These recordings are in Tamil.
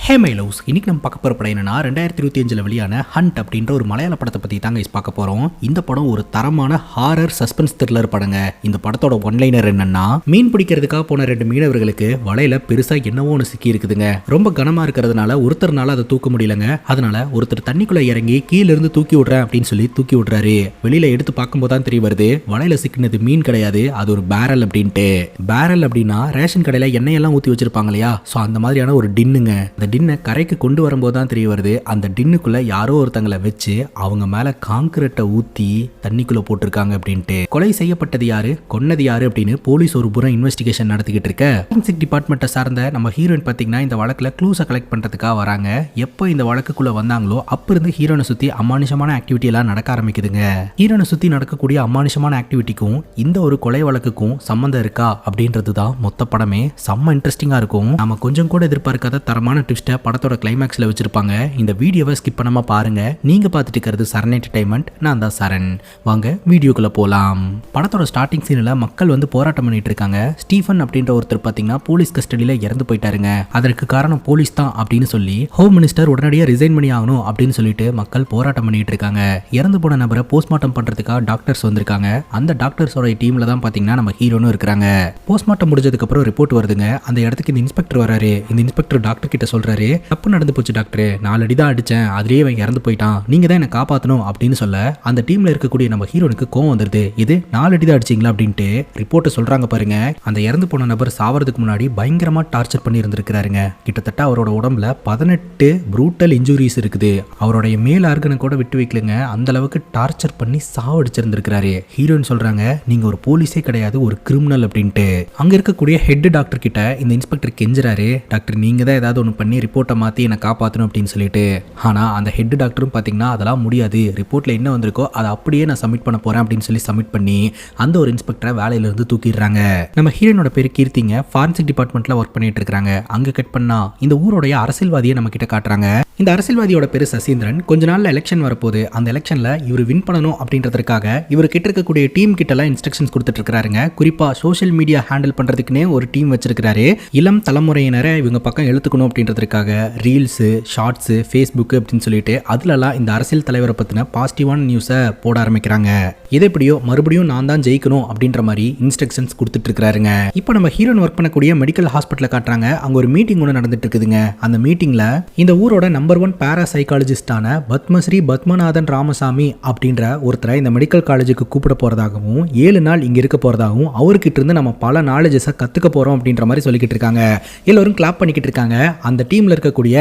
ஹே மை லவ்ஸ், இன்னைக்கு நம்ம பார்க்க போகிற படம் என்னன்னா 2025 வெளியான ஹண்ட் அப்படின்ற ஒரு மலையாள படத்தை பற்றி தாங்க பார்க்க போகிறோம். இந்த படம் ஒரு தரமான ஹாரர் சஸ்பென்ஸ் த்ரில்லர் படங்க. இந்த படத்தோட ஒன்லைனர் என்னன்னா, மீன் பிடிக்கிறதுக்காக போன 2 மீனவர்களுக்கு வலையில பெருசாக என்னவோ ஒன்று சிக்கி இருக்குதுங்க. ரொம்ப கனமாக இருக்கிறதுனால ஒருத்தர்னால அதை தூக்க முடியலங்க. அதனால ஒருத்தர் தண்ணிக்குள்ளே இறங்கி கீழே இருந்து தூக்கி விடுறேன் அப்படின்னு சொல்லி தூக்கி விடுறாரு. வெளியில எடுத்து பார்க்கும்போது தான் தெரிய வருது, வலையில சிக்கினது மீன் கிடையாது, அது ஒரு பேரல் அப்படின்ட்டு. பேரல் அப்படின்னா ரேஷன் கடையில் எண்ணெயெல்லாம் ஊற்றி வச்சிருப்பாங்க இல்லையா, ஸோ அந்த மாதிரியான ஒரு டின்னுங்க. டின்னை கரைக்கு கொண்டு வரும்போது தான் தெரிய வருது, அந்த டின்னுக்குள்ள யாரோ ஒருத்தங்களை வச்சு அவங்க மேல காங்கிரீட்டை ஊத்தி தண்ணிக்குள்ள போட்டிருக்காங்க அப்படின்ட்டு. கொலை செய்யப்பட்டது யாரு, கொன்னது யாரு அப்படின்னு போலீஸ் ஒரு புறம் இன்வெஸ்டிகேஷன் நடத்திக்கிட்டு இருக்க, ஃபாரன்சிக் டிபார்ட்மெண்ட்டை சார்ந்த நம்ம ஹீரோயின் பாத்தீங்கன்னா இந்த வழக்குல க்ளூஸை கலெக்ட் பண்றதுக்காக வராங்க. எப்போ இந்த வழக்குக்குள்ள வந்தாங்களோ அப்ப இருந்து ஹீரோனை சுத்தி அமானுஷமான ஆக்டிவிட்டி எல்லாம் நடக்க ஆரம்பிக்குதுங்க. ஹீரோனை சுத்தி நடக்கக்கூடிய அமானுஷமான ஆக்டிவிட்டிக்கும் இந்த ஒரு கொலை வழக்குக்கும் சம்பந்தம் இருக்கா அப்படின்றது தான் மொத்த படமே. செம்ம இன்ட்ரெஸ்டிங்கா இருக்கும். நம்ம கொஞ்சம் கூட எதிர்பார்க்காத தரமான ட்விஸ்ட் படத்தோட கிளைமேக்ஸ்ல வச்சிருப்பாங்க. இந்த வீடியோவை ஸ்கிப் பண்ணாம பாருங்க. நீங்க பார்த்துட்டு இருக்கிறது சரண் என்டர்டைன்மெண்ட், நான் தான் சரண். வாங்க வீடியோக்குள்ள போலாம். படத்தோட ஸ்டார்டிங் சீன்ல மக்கள் வந்து போராட்டம் பண்ணிட்டு இருக்காங்க. ஸ்டீஃபன் அப்படின்ற ஒருத்தர் பாத்தீங்கன்னா போலீஸ் கஸ்டடியில இறந்து போயிட்டாருங்க. அதற்கு காரணம் போலீஸ் தான் அப்படின்னு சொல்லி ஹோம் மினிஸ்டர் உடனடியாக ரிசைன் பண்ணி ஆகணும் அப்படின்னு சொல்லிட்டு மக்கள் போராட்டம் பண்ணிட்டு இருக்காங்க. இறந்து போன நபரை போஸ்ட்மார்ட்டம் பண்றதுக்காக டாக்டர்ஸ் வந்திருக்காங்க. அந்த டாக்டர்ஸோட டீம்ல தான் பாத்தீங்கன்னா நம்ம ஹீரோனும் இருக்கிறாங்க. போஸ்ட்மார்ட்டம் முடிஞ்சதுக்கு அப்புறம் ரிப்போர்ட் வருதுங்க. அந்த இடத்துக்கு இந்த இன்ஸ்பெக்டர் வராரு. இந்த இன்ஸ்பெக்டர் டாக்டர் கிட்ட சொல்றாரு, தப்பு நடந்து போச்சு டாக்டர், 4 அடி தான் அடிச்சேன், அதுலயே அவன் இறந்து போயிட்டான், நீங்க தான் என்ன காப்பாற்றணும் அப்படின்னு சொல்ல அந்த டீம்ல இருக்கக்கூடிய நம்ம ஹீரோனுக்கு கோவம் வந்துருது. இது 4 அடி தான் அடிச்சிங்களா அப்படின்ட்டு ரிப்போர்ட் சொல்றாங்க பாருங்க. அந்த இறந்து போன நபர் சாவறதுக்கு முன்னாடி பயங்கரமா டார்ச்சர் பண்ணி இருந்திருக்கிறாருங்க. கிட்டத்தட்ட அவரோட உடம்புல 18 ப்ரூட்டல் இன்ஜுரிஸ் இருக்குது. அவருடைய மேல் ஆர்கனை கூட விட்டு வைக்கலங்க, அந்த அளவுக்கு டார்ச்சர் பண்ணி சாவடிச்சிருந்திருக்கிறாரு. ஹீரோயின் சொல்றாங்க, நீங்க ஒரு போலீஸே கிடையாது, ஒரு கிரிமினல் அப்படின்ட்டு. அங்க இருக்கக்கூடிய ஹெட் டாக்டர் கிட்ட இந்த இன்ஸ்பெக்டர் கெஞ்சுறாரு, டாக்டர் நீங்க தான் ஏதாவது ஒன்று பண்ணி ரிப்போர்ட்டை மாற்றி என்னை காப்பாற்றணும் அப்படின்னு சொல்லிட்டு. ஆனால் அந்த ஹெட் டாக்டரும் பார்த்தீங்கன்னா அதெல்லாம் முடியாது, ரிப்போர்ட்டில் என்ன வந்திருக்கோ அதை அப்படியே நான் சப்மிட் பண்ண போகிறேன் அப்படின்னு சொல்லி சப்மிட் பண்ணி அந்த ஒரு இன்ஸ்பெக்டரை வேலையிலிருந்து தூக்கிடுறாங்க. நம்ம ஹீரோனோட பேர் கீர்த்திங்க, ஃபாரன்சிக் டிபார்ட்மெண்ட்டில் ஒர்க் பண்ணிட்டு இருக்காங்க. அங்கே கட் பண்ணா இந்த ஊருடைய அரசியல்வாதியை நம்ம கிட்ட காட்டுறாங்க. இந்த அரசியல்வாதியோட பேர் சசீந்திரன். கொஞ்ச நாள்ல எலெக்ஷன் வரப்போகுது. அந்த எலெக்ஷன்ல இவர் வின் பண்ணணும் அப்படின்றதுக்காக இவர் கிட்ட இருக்கக்கூடிய டீம் கிட்ட எல்லாம் இன்ஸ்ட்ரக்ஷன்ஸ் கொடுத்துட்டு இருக்காருங்க. குறிப்பா சோஷியல் மீடியா ஹேண்டில் பண்றதுக்குன்னே ஒரு டீம் வச்சிருக்காரு. இளம் தலைமுறையினரை இவங்க பக்கம் எழுத்துக்கணும் அப்படின்றதுக்காக ரீல்ஸ், ஷார்ட்ஸ், ஃபேஸ்புக் அப்படின்னு சொல்லிட்டு அதுலலாம் இந்த அரசியல் தலைவரை பத்தின பாசிட்டிவான நியூஸை போட ஆரம்பிக்கிறாங்க. இது எப்படியோ மறுபடியும் நான் தான் ஜெயிக்கணும் அப்படின்ற மாதிரி இன்ஸ்ட்ரக்ஷன்ஸ் கொடுத்துட்டு இருக்காருங்க. இப்போ நம்ம ஹீரோன் ஒர்க் பண்ணக்கூடிய மெடிக்கல் ஹாஸ்பிட்டல காட்டுறாங்க. அங்க ஒரு மீட்டிங் ஒன்று நடந்துட்டு இருக்குதுங்க. அந்த மீட்டிங்ல இந்த ஊரோட நம்பர் 1 பாராசைக்காலஜிஸ்டான பத்மஸ்ரீ பத்மநாதன் ராமசாமி அப்படின்ற ஒருத்தரை இந்த மெடிக்கல் காலேஜுக்கு கூப்பிட போறதாகவும் 7 நாள் இங்க இருக்க போறதாகவும் அவர்கிட்ட இருந்து நம்ம பல நாலேஜஸை கத்துக்க போறோம் அப்படின்ற மாதிரி சொல்லிக்கிட்டு இருக்காங்க. எல்லாரும் கிளாப் பண்ணிக்கிட்டு இருக்காங்க. அந்த டீம்ல இருக்கக்கூடிய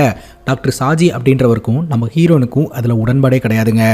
டாக்டர் சாஜி அப்படின்றவருக்கும் நம்ம ஹீரோனுக்கும் அதுல உடன்பாடே கிடையாதுங்க.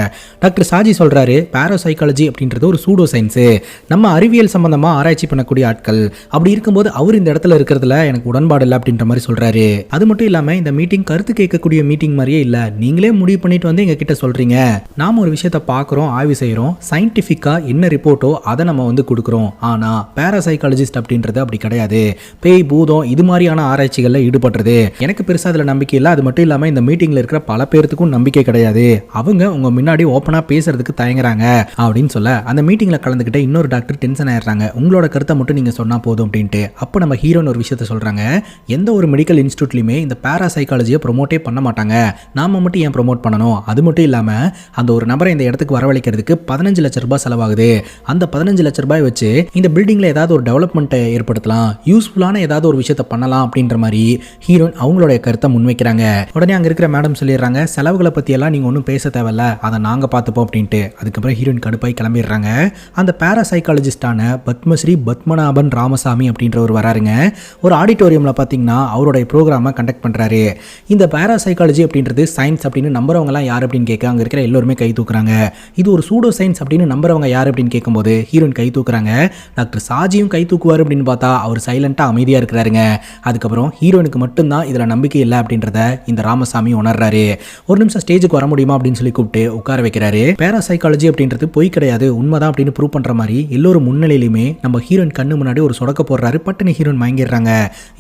டாக்டர் சாஜி சொல்றாரு, பாராசைக்காலஜி அப்படின்றது ஒரு சூடோ சயின்ஸ், நம்ம அறிவியல் சம்பந்தமா ஆராய்ச்சி பண்ணக்கூடிய ஆட்கள், அப்படி இருக்கும்போது அவர் இந்த இடத்துல இருக்கிறதுல எனக்கு உடன்பாடு இல்லை அப்படின்ற மாதிரி சொல்றாரு. அது மட்டும் இல்லாம இந்த மீட்டிங் கருத்து கேட்கக்கூடிய மீட்டிங் மாதிரியே இல்ல, நீங்களே முடிவு பண்ணிட்டு வந்து எங்க கிட்ட சொல்றீங்க, நாம ஒரு விஷயத்தை பார்க்குறோம், ஆய்வு செய்யறோம், சயின்டிஃபிக்கா என்ன ரிப்போர்ட்டோ அதை நம்ம வந்து கொடுக்குறோம். ஆனா பாராசைக்காலஜிஸ்ட் அப்படின்றது அப்படி கிடையாது. பேய், பூதம் இது மாதிரியான ஆராய்ச்சிகள்ல ஈடுபடுறது எனக்கு பெருசா அதுல நம்பிக்கை இல்லை. அது மட்டும் இல்லாம இந்த மீட்டிங்ல இருக்கிற பல பேருக்கும் நம்பிக்கை கிடையாது. அவங்க உங்க முன்னாடி ஓப்பனா பேசுறதுக்கு தயங்குறாங்க அப்படின்னு சொல்ல அந்த மீட்டிங்ல கலந்துக்கிட்ட இன்னொரு டாக்டர் டென்ஷன் ஆயிடுறாங்க. உங்களோட கருத்தை மட்டும் நீங்க சொன்னா போதும் அப்படின்ட்டு. அப்போ நம்ம ஹீரோன் ஒரு விஷயத்த சொல்றாங்க, எந்த ஒரு மெடிக்கல் இன்ஸ்டியூட்லயுமே இந்த பாராசைக்காலஜியை ப்ரொமோட்டே பண்ண மாட்டாங்க, நாம மட்டும் ஏன் ப்ரொமோட் பண்ணணும்? அது மட்டும் இல்லாம அந்த ஒரு நபரை இந்த இடத்துக்கு வரவழைக்கிறதுக்கு 15 லட்சம் ரூபாய் செலவாகுது. அந்த 15 லட்சம் ரூபாய் வச்சு இந்த பில்டிங்ல ஏதாவது ஒரு டெவலப்மெண்ட்டை ஏற்படுத்தலாம், யூஸ்ஃபுல்லான ஏதாவது ஒரு விஷயத்தை பண்ணலாம் அப்படின்ற மாதிரி ஹீரோன் அவங்களுடைய கருத்தை முன்வைக்கிறாங்க. உடனே அங்க இருக்கிற மேடம் சொல்லிடுறாங்க, செலவுகளை பத்தி எல்லாம் நீங்க ஒன்றும் பேச தேவையில்ல, அதை நாங்க பார்த்துப்போம் அப்படின்ட்டு. அதுக்கப்புறம் ஹீரோயின் கடுப்பாய் கிளம்பிடுறாங்க. அந்த பாராசைக்காலஜிஸ்டான பத்மஸ்ரீ பத்மநாபன் ராமசாமி அப்படின்றவர் வராருங்க. ஒரு ஆடிட்டோரியம்ல பாத்தீங்கன்னா அவருடைய ப்ரோக்ராமை கண்டக்ட் பண்றாரு. இந்த பாராசைக்காலஜி அப்படின்றது சயின்ஸ் அப்படின்னு நம்புறவங்க எல்லாம் யார் அப்படின்னு கேட்க அங்க இருக்கிற எல்லாருமே கை தூக்குறாங்க. இது ஒரு சூடோ சயின்ஸ் அப்படின்னு நம்புறவங்க யார் அப்படின்னு கேட்கும்போது ஹீரோயின் கை தூக்குறாங்க. டாக்டர் சாஜியும் கை தூக்குவார் அப்படின்னு பார்த்தா அவர் சைலண்டா அமைதியா இருக்கிறாருங்க. அதுக்கப்புறம் ஹீரோனுக்கு மட்டும்தான் இதுல நம்பிக்கை இல்லை அப்படின்றத இந்த இந்த ராமசாமி உணர்றாரு. ஒரு நிமிஷம் ஸ்டேஜுக்கு வர முடியுமா அப்படின்னு சொல்லி கூப்பிட்டு உட்கார வைக்கிறாரு. பேராசைக்காலஜி அப்படின்றது பொய் கிடையாது, உண்மைதான் அப்படின்னு ப்ரூவ் பண்ற மாதிரி எல்லோரும் முன்னிலையிலுமே நம்ம ஹீரோயின் கண்ணு முன்னாடி ஒரு சொடக்க போடுறாரு. பட்டுனு ஹீரோயின் மயங்கிடுறாங்க.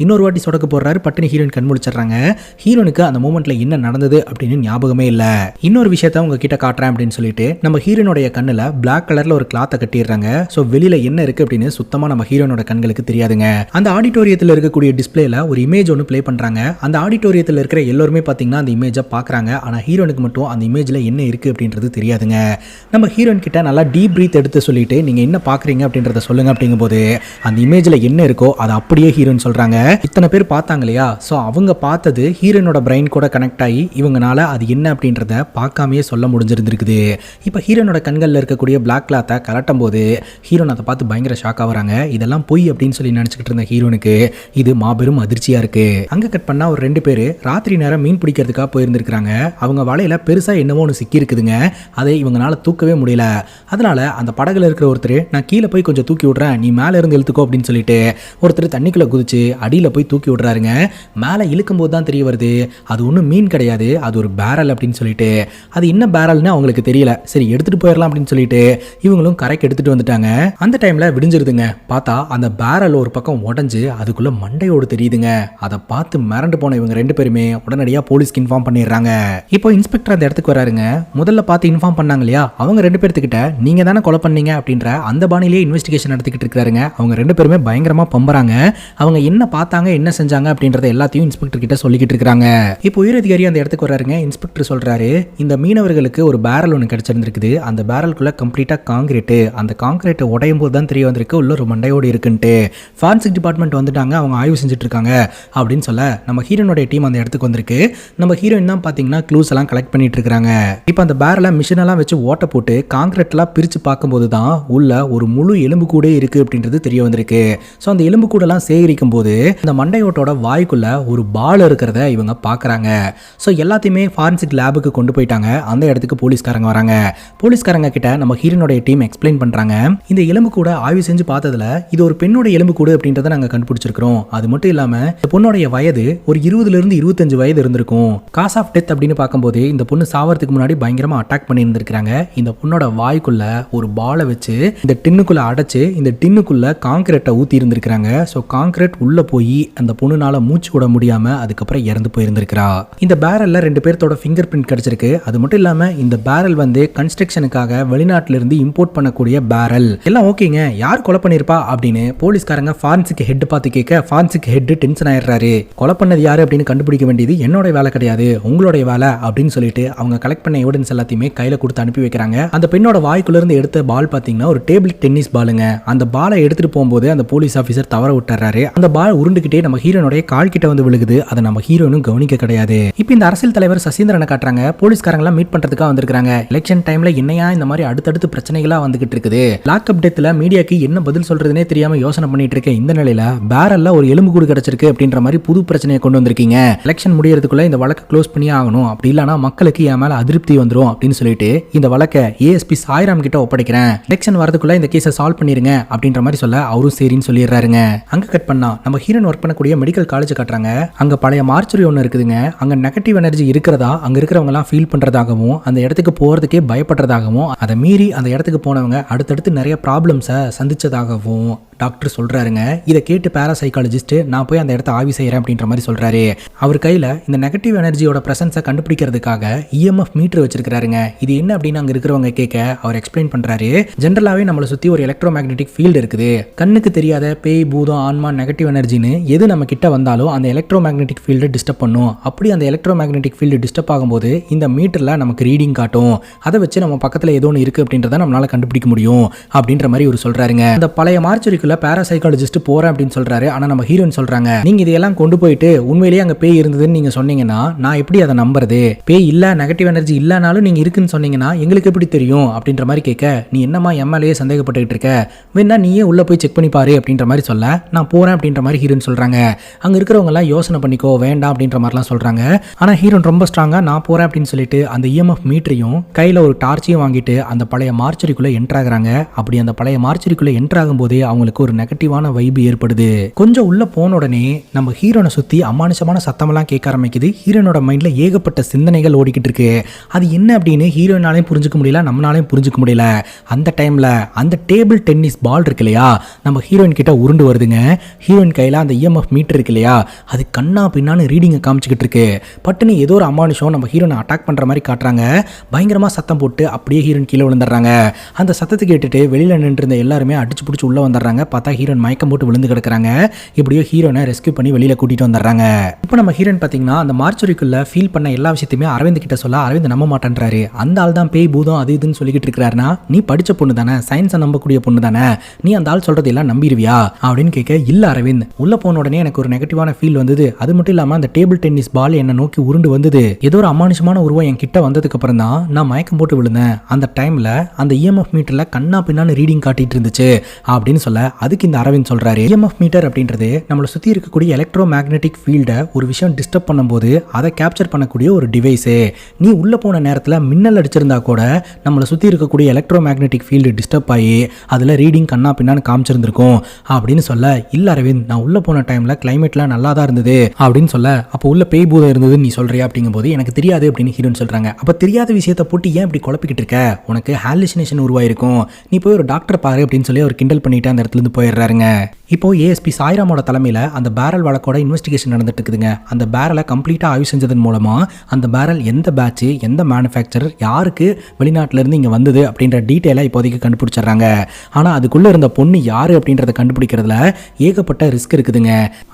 இன்னொரு வாட்டி சொடக்க போடுறாரு. பட்டுனு ஹீரோயின் கண் முழிச்சிடுறாங்க. ஹீரோனுக்கு அந்த மூமெண்ட்ல என்ன நடந்தது அப்படின்னு ஞாபகமே இல்ல. இன்னொரு விஷயத்த உங்ககிட்ட காட்டுறேன் அப்படின்னு சொல்லிட்டு நம்ம ஹீரோனுடைய கண்ணுல பிளாக் கலர்ல ஒரு கிளாத்தை கட்டிடுறாங்க. சோ வெளியில என்ன இருக்கு அப்படின்னு சுத்தமா நம்ம ஹீரோனோட கண்களுக்கு தெரியாதுங்க. அந்த ஆடிட்டோரியத்தில் இருக்கக்கூடிய டிஸ்பிளேல ஒரு இமேஜ் ஒன்று ப்ளே பண்றாங்க. அந்த ஆடிட்டோரியத்தில் இருக்கிற எல்லாருமே பாத்தீங்கன்னா அந்த இமேஜை பாக்குறாங்க. ஆனா ஹீரோனுக்கு மட்டும் அந்த இமேஜ்ல என்ன இருக்கு அப்படின்றது தெரியாதுங்க. நம்ம ஹீரோன் கிட்ட நல்லா டீப் பிரீத் எடுத்து சொல்லிட்டு நீங்க என்ன பாக்குறீங்க அப்படின்றத சொல்லுங்க அப்படிங்கும்போது அந்த இமேஜ்ல என்ன இருக்கோ அதை அப்படியே ஹீரோன் சொல்றாங்க. இத்தனை பேர் பார்த்தாங்க இல்லையா, சோ அவங்க பார்த்தது ஹீரோனோட பிரெயின் கூட கனெக்ட் ஆகி இவங்கனால அது என்ன அப்படின்றத பார்க்காமயே சொல்ல முடிஞ்சிருந்திருக்குது. இப்போ ஹீரோனோட கண்களில் இருக்கக்கூடிய பிளாக் கிளாத்தை கலட்டும் போது ஹீரோன் அதை பார்த்து பயங்கர ஷாக் ஆகுறாங்க. இதெல்லாம் பொய் அப்படின்னு சொல்லி நினச்சிக்கிட்டு இருந்த ஹீரோனுக்கு இது மாபெரும் அதிர்ச்சியா இருக்கு. அங்கே கட் பண்ணா ஒரு 2 பேர் ராத்திரி நேரம் மீன் பிடிக்கிறதுக்காக போயிருந்திருக்காங்க. அவங்க வலையில பெருசா என்னமோ ஒன்று சிக்கி இருக்குதுங்க. அதை இவங்களால தூக்கவே முடியல. அதனால அந்த படகுல இருக்கிற ஒருத்தர் நான் கீழே போய் கொஞ்சம் தூக்கி விடுறேன், நீ மேலே இருந்து இழுத்துக்கோ அப்படின்னு சொல்லிட்டு ஒருத்தர் தண்ணிக்குள்ள குதிச்சு அடியில் போய் தூக்கி விடுறாருங்க. மேலே இழுக்கும் போது தான் தெரிய வருது அது ஒன்றும் மீன் கிடையாது, அது ஒரு பேரல் அப்படின்னு சொல்லிட்டு. அது என்ன பேரல்னு அவங்களுக்கு தெரியல. சரி எடுத்துட்டு போயிடலாம் அப்படின்னு சொல்லிட்டு இவங்களும் கரைக்கு எடுத்துட்டு வந்துட்டாங்க. அந்த டைம்ல விடிஞ்சிருதுங்க. பார்த்தா அந்த பேரல் ஒரு பக்கம் உடஞ்சு அதுக்குள்ள மண்டையோடு தெரியுதுங்க. அதை பார்த்து மிரண்டு போன இவங்க 2 பேருமே உடனடியாக போலீஸ்க்கு இன்ஃபார்ம் பண்ணிடுறாங்க. இப்போ இன்ஸ்பெக்டர் அந்த இடத்துக்கு வராருங்க. முதல்ல பார்த்து இன்ஃபார்ம் பண்ணாங்க இல்லையா, அவங்க 2 பேர்த்துக்கிட்ட நீங்க தானே கொலை பண்ணீங்க அப்படின்ற அந்த பாணிலேயே இன்வெஸ்டிகேஷன் நடத்திக்கிட்டு இருக்காருங்க. அவங்க 2 பேருமே பயங்கரமா பம்பறாங்க. அவங்க என்ன பார்த்தாங்க என்ன செஞ்சாங்க அப்படின்றத எல்லாத்தையும் இன்ஸ்பெக்டர் கிட்ட சொல்லிக்கிட்டு இருக்காங்க. இப்போ உயரதிகாரி அந்த இடத்துக்கு வராருங்க. இன்ஸ்பெக்டர் சொல்றாரு இந்த மீனவர்களுக்கு ஒரு பேரல் ஒன்று கிடைச்சிருந்திருக்குது. அந்த பேரலுக்குள்ள கம்ப்ளீட்டா காங்கிரீட், அந்த காங்கிரீட்டை உடையும் போது தான் தெரிய வந்திருக்கு உள்ள ஒரு மண்டையோடு இருக்குன்ட்டு. ஃபாரன்சிக் டிபார்ட்மெண்ட் வந்துட்டாங்க, அவங்க ஆய்வு செஞ்சுட்டு இருக்காங்க அப்படின்னு சொல்ல நம்ம ஹீரோனுடைய டீம் அந்த இடத்துக்கு வந்திருக்கு. நம்ம ஹீரோயின் தான் பாத்தீங்கன்னா க்ளூஸ் எல்லாம் கலெக்ட் பண்ணிட்டு இருக்காங்க. இப்போ அந்த பேரலை மிஷின் எல்லாம் வச்சு ஓட்ட போட்டு காங்கிரீட் எல்லாம் பிரிச்சு பார்க்கும்போது தான் உள்ள ஒரு முழு எலும்பு கூட இருக்கு அப்படின்றது தெரிய வந்திருக்கு. ஸோ அந்த எலும்பு கூட எல்லாம் சேகரிக்கும் போது அந்த மண்டையோட்டோட வாய்க்குள்ள ஒரு பால் இருக்கிறத இவங்க பாக்குறாங்க. ஸோ எல்லாத்தையுமே ஃபாரன்சிக் லேபுக்கு கொண்டு போயிட்டாங்க. அந்த இடத்துக்கு போலீஸ்காரங்க வராங்க. போலீஸ்காரங்க கிட்ட நம்ம ஹீரோனுடைய டீம் எக்ஸ்பிளைன் பண்றாங்க. இந்த எலும்பு கூட ஆய்வு செஞ்சு பார்த்ததுல இது ஒரு பெண்ணோட எலும்பு கூட அப்படின்றத நாங்க கண்டுபிடிச்சிருக்கிறோம். அது மட்டும் இல்லாம இந்த பொண்ணுடைய வயது ஒரு 20 இருந்து 25 வயது இருந்திருக்கும். காஸ் ஆஃப் டெத் அப்படின்னு பார்க்கும்போது இந்த பொண்ணு சாவறதுக்கு முன்னாடி பயங்கரமா அட்டாக் பண்ணி இருந்திருக்காங்க. இந்த பொண்ணோட வாய்க்குள்ள ஒரு பாலை வச்சு இந்த டின்னுக்குள்ள அடைச்சு இந்த டின்னுக்குள்ள காங்கிரீட்டை ஊத்தி இருந்திருக்காங்க. ஸோ காங்கிரீட் உள்ள போய் அந்த பொண்ணுனால மூச்சு விட முடியாம அதுக்கப்புறம் இறந்து போயிருந்திருக்கிறா. இந்த பேரல்ல 2 பேர்த்தோட ஃபிங்கர் பிரிண்ட் கிடைச்சிருக்கு. அது மட்டும் இல்லாம இந்த பேரல் வந்து கன்ஸ்ட்ரக்ஷனுக்காக வெளிநாட்டில இருந்து இம்போர்ட் பண்ணக்கூடிய பேரல். எல்லாம் ஓகேங்க, யார் கொலை பண்ணிருப்பா அப்படின்னு போலீஸ்காரங்க ஃபாரன்சிக் ஹெட் பார்த்து கேட்க ஃபாரன்சிக் ஹெட் டென்ஷன் ஆயிடுறாரு. கொலை பண்ணது யாரு அப்படின்னு கண்டுபிடிக்க வேண்டியது என்னோட வேலை கிடையாது, உங்களுடைய வேலை அப்படின்னு சொல்லிட்டு அவங்க கலெக்ட் பண்ண எவிடன்ஸ் எல்லாத்தையுமே கையில கொடுத்து அனுப்பி வைக்கிறாங்க. அந்த பெண்ணோட வாய்க்குள்ள இருந்து எடுத்த பால் பாத்தீங்கன்னா ஒரு டேபிள் டென்னிஸ் பாலுங்க. அந்த பாலை எடுத்துட்டு போகும்போது அந்த போலீஸ் ஆபீசர் தவற விட்டுறாரு. அந்த பால் உருண்டுகிட்டே நம்ம ஹீரோனுடைய கால் கிட்ட வந்து விழுகுது. அதை நம்ம ஹீரோனும் கவனிக்க கிடையாது. இப்போ இந்த அரசியல் தலைவர் சசீந்திரனை காட்டுறாங்க. போலீஸ்காரங்களா மீட் பண்றதுக்காக வந்திருக்காங்க. எலெக்ஷன் டைம்ல என்னையா இந்த மாதிரி அடுத்தடுத்து பிரச்சனைகளா வந்துகிட்டு இருக்குது. லாக்அப் டெத்ல மீடியாக்கு என்ன பதில் சொல்றதுனே தெரியாம யோசனை பண்ணிட்டு இருக்க இந்த நிலையில பேரல்ல ஒரு எலும்பு கூடு கிடைச்சிருக்கு அப்படின்ற மாதிரி புது பிரச்சனையை கொண்டு வந்திருக்கீங்க. எலெக்ஷன் முடியறதுக்குள்ள இந்த வழக்கை க்ளோஸ் பண்ணி ஆகணும், அப்படி இல்லனா மக்களுக்கு என் மேல அதிருப்தி வந்துரும் அப்படின்னு சொல்லிட்டு இந்த வழக்கை ஏஎஸ்பி சாய்ராம் கிட்ட ஒப்படைக்கிறேன். எலெக்ஷன் வரதுக்குள்ள இந்த கேஸை சால்வ் பண்ணிருங்க அப்படின்ற மாதிரி சொல்ல அவரும் சரின்னு சொல்லிடுறாருங்க. அங்க கட் பண்ணா நம்ம ஹீரோன் ஒர்க் பண்ணக்கூடிய மெடிக்கல் காலேஜ் காட்டுறாங்க. அங்க பழைய மார்ச்சுரி ஒன்று இருக்குதுங்க. அங்க நெகட்டிவ் எனர்ஜி இருக்கிறதா அங்க இருக்கிறவங்க எல்லாம் ஃபீல் பண்றதாகவும் அந்த இடத்துக்கு போறதுக்கே பயப்படுறதாகவும் அதை மீறி அந்த இடத்துக்கு போனவங்க அடுத்தடுத்து நிறைய ப்ராப்ளம்ஸை சந்திச்சதாகவும் டாக்டர் சொல்றாருங்க. இதை கேட்டு பேராசைக்காலஜிஸ்ட் நான் போய் அந்த இடத்த ஆய்வு செய்யறேன் அப்படின்ற மாதிரி சொல்றாரு. அவர் கையில இந்த நெகட்டிவ் எனர்ஜியோட பிரசன்ஸை கண்டுபிடிக்கிறதுக்காக இஎம்எஃப் மீட்டர் வச்சிருக்காருங்க. இது என்ன அப்படின்னு அங்க இருக்கிறவங்க கேட்க அவர் எக்ஸ்பிளைன் பண்றாரு. ஜென்ரலாவே நம்மளை சுத்தி ஒரு எலக்ட்ரோ மேக்னெட்டிக் ஃபீல்டு இருக்குது. கண்ணுக்கு தெரியாத பேய் பூதம் ஆன்மா நெகட்டிவ் எனர்ஜின்னு எது நம்ம கிட்ட வந்தாலும் அந்த எலக்ட்ரோ மேக்னெட்டிக் ஃபீல்டு டிஸ்டர்ப் பண்ணும். அப்படி அந்த எலக்ட்ரோ மேக்னெட்டிக் ஃபீல்டு டிஸ்டர்ப் ஆகும்போது இந்த மீட்டர்ல நமக்கு ரீடிங் காட்டும். அதை வச்சு நம்ம பக்கத்துல ஏதோ ஒன்று இருக்கு அப்படின்றத நம்மளால கண்டுபிடிக்க முடியும் அப்படின்ற மாதிரி ஒரு சொல்றாருங்க. அந்த பழைய மார்ச்சுரிக்குள்ள பேராசைக்காலஜிஸ்ட் போறேன் அப்படின்னு சொல்றாரு. ஆனா நம்ம ஹீரோயின் சொல்றாங்க நீங்க இதெல்லாம் கொண்டு போயிட்டு உண்மையிலேயே அங்க பேய் இருந்ததுன்னு நீங்க சொன்னீங்கன்னா நான் எப்படி அதை நம்புறது? பேய் இல்ல நெகட்டிவ் எனர்ஜி இல்லனாலும் நீங்க இருக்குன்னு சொன்னீங்கன்னா எங்களுக்கு எப்படி தெரியும் அப்படின்ற மாதிரி கேட்க நீ என்னமா எம்எல்ஏ சந்தேகப்பட்டுக்கிட்டு இருக்க, வேணா நீயே உள்ள போய் செக் பண்ணி பாரு அப்படின்ற மாதிரி சொல்ல நான் போறேன் அப்படின்ற மாதிரி ஹீரோயின் சொல்றாங்க. அங்க இருக்கிறவங்க எல்லாம் யோசனை பண்ணிக்கோ வேண்டாம் அப்படின்ற மாதிரிலாம் சொல்றாங்க. ஆனா ஹீரோயின் ரொம்ப ஸ்ட்ராங்கா நான் போறேன் அப்படின்னு சொல்லிட்டு அந்த இஎம்எஃப் மீட்டரையும் கையில ஒரு டார்ச்சையும் வாங்கிட்டு அந்த பழைய மார்ச்சுரிக்குள்ள என்ட்ரு ஆகுறாங்க. அப்படி அந்த பழைய மார்ச்சுரிக்குள்ள என்ட்ரு ஆகும் போதே அவங்களுக்கு நமக்கு ஒரு நெகட்டிவான வைப் ஏற்படுது. கொஞ்சம் உள்ள போன உடனே நம்ம ஹீரோனை சுத்தி அமானுஷமான சத்தமெல்லாம் கேட்க ஆரம்பிக்குது. ஹீரோனோட மைண்ட்ல ஏகப்பட்ட சிந்தனைகள் ஓடிக்கிட்டு இருக்கு. அது என்ன அப்படின்னு ஹீரோனாலையும் புரிஞ்சுக்க முடியல, நம்மளாலையும் புரிஞ்சுக்க முடியல. அந்த டைம்ல அந்த டேபிள் டென்னிஸ் பால் இருக்கு இல்லையா, நம்ம ஹீரோயின் கிட்ட உருண்டு வருதுங்க. ஹீரோயின் கையில அந்த EMF மீட்டர் இருக்கு இல்லையா, அது கண்ணா பின்னான்னு ரீடிங்கை காமிச்சிக்கிட்டு இருக்கு. பட்டுன்னு ஏதோ ஒரு அமானுஷம் நம்ம ஹீரோனை அட்டாக் பண்ற மாதிரி காட்டுறாங்க. பயங்கரமா சத்தம் போட்டு அப்படியே ஹீரோயின் கீழே விழுந்துடுறாங்க. அந்த சத்தத்தை கேட்டுட்டு வெளியில நின்று இருந்த எல்லாருமே அடிச்சு பிடிச்சி உள்ள வந்துடுறாங்க. பார்த்தா ஹீரோயின் மயக்கம் போட்டு விழுந்து கிடக்குறாங்க. இப்படியோ ஹீரோனை ரெஸ்கியூ பண்ணி வெளியில கூட்டிட்டு வந்துடுறாங்க. இப்போ நம்ம ஹீரோயின் பாத்தீங்கன்னா அந்த மார்ச்சுரிக்குள்ள ஃபீல் பண்ண எல்லா விஷயத்தையுமே அரவிந்த் கிட்ட சொல்ல அரவிந்த் நம்ப மாட்டேன்றாரு. அந்த ஆள் தான் பேய் பூதம் அது இதுன்னு சொல்லிக்கிட்டு இருக்கிறாருன்னா, நீ படிச்ச பொண்ணு தானே, சயின்ஸை நம்பக்கூடிய பொண்ணு தானே, நீ அந்த ஆள் சொல்றது எல்லாம் நம்பிடுவியா அப்படின்னு கேட்க, இல்ல அரவிந்த், உள்ள போன உடனே எனக்கு ஒரு நெகட்டிவான ஃபீல் வந்தது. அது மட்டும் இல்லாம அந்த டேபிள் டென்னிஸ் பால் என்ன நோக்கி உருண்டு வந்தது. ஏதோ ஒரு அமானுஷமான உருவம் என் கிட்ட வந்ததுக்கு அப்புறம் தான் நான் மயக்கம் போட்டு விழுந்தேன். அந்த டைம்ல அந்த EMF மீட்டர்ல கண்ணா பின்னான்னு ரீடிங் காட்டிட்டு இருந்துச்சு அப்படின்னு சொல்ல, அதுக்கு இந்த அரவிந்த் சொல்றாரு, EMF மீட்டர் அப்படின்றது நம்மளை சுத்தி இருக்கக்கூடிய எலக்ட்ரோ மேக்னெட்டிக் ஃபீல்டை ஒரு விஷயம் டிஸ்டர்ப் பண்ணும்போது அதை கேப்சர் பண்ணக்கூடிய ஒரு டிவைஸ். நீ உள்ள போன நேரத்தில் மின்னல் அடிச்சிருந்தா கூட நம்மளை சுற்றி இருக்கக்கூடிய எலக்ட்ரோ மேக்னெட்டிக் ஃபீல்டு டிஸ்டர்ப் ஆகி அதில் ரீடிங் கண்ணா பின்னான்னு காமிச்சிருந்திருக்கும் அப்படின்னு சொல்ல, இல்லை அரவிந்த், நான் உள்ள போன டைமில் கிளைமேட்லாம் நல்லா தான் இருந்தது அப்படின்னு சொல்ல, அப்போ உள்ள பேய் பூதம் இருந்தது நீ சொல்றியா அப்படிங்கும்போது, எனக்கு தெரியாது அப்படின்னு ஹீரோன்னு சொல்றாங்க. அப்போ தெரியாத விஷயத்தை போட்டு ஏன் இப்படி குழப்பிக்கிட்டு இருக்க, உனக்கு ஹாலுசினேஷன் உருவாயிருக்கும், நீ போய் ஒரு டாக்டர் பாரு அப்படின்னு சொல்லி அவர் கிண்டல் பண்ணிட்டு அந்த இடத்துல இருந்து போயிடுறாருங்க. இப்போ ASP சாய்ராமோட தலைமையில் அந்த பேரல் வழக்கோட இன்வெஸ்டிகேஷன் நடந்துட்டு இருக்குதுங்க. அந்த பேரலை கம்ப்ளீட்டாக ஆய்வு செஞ்சதன் மூலமாக அந்த பேரல் எந்த பேட்ச், எந்த மேனுஃபேக்சரர், யாருக்கு வெளிநாட்டிலேருந்து இங்கே வந்தது அப்படின்ற டீட்டெயிலை இப்போதைக்கு கண்டுபிடிச்சிடுறாங்க. ஆனால் அதுக்குள்ளே இருந்த பொண்ணு யார் அப்படின்றத கண்டுபிடிக்கிறதுல ஏகப்பட்ட ரிஸ்க் இருக்குதுங்க.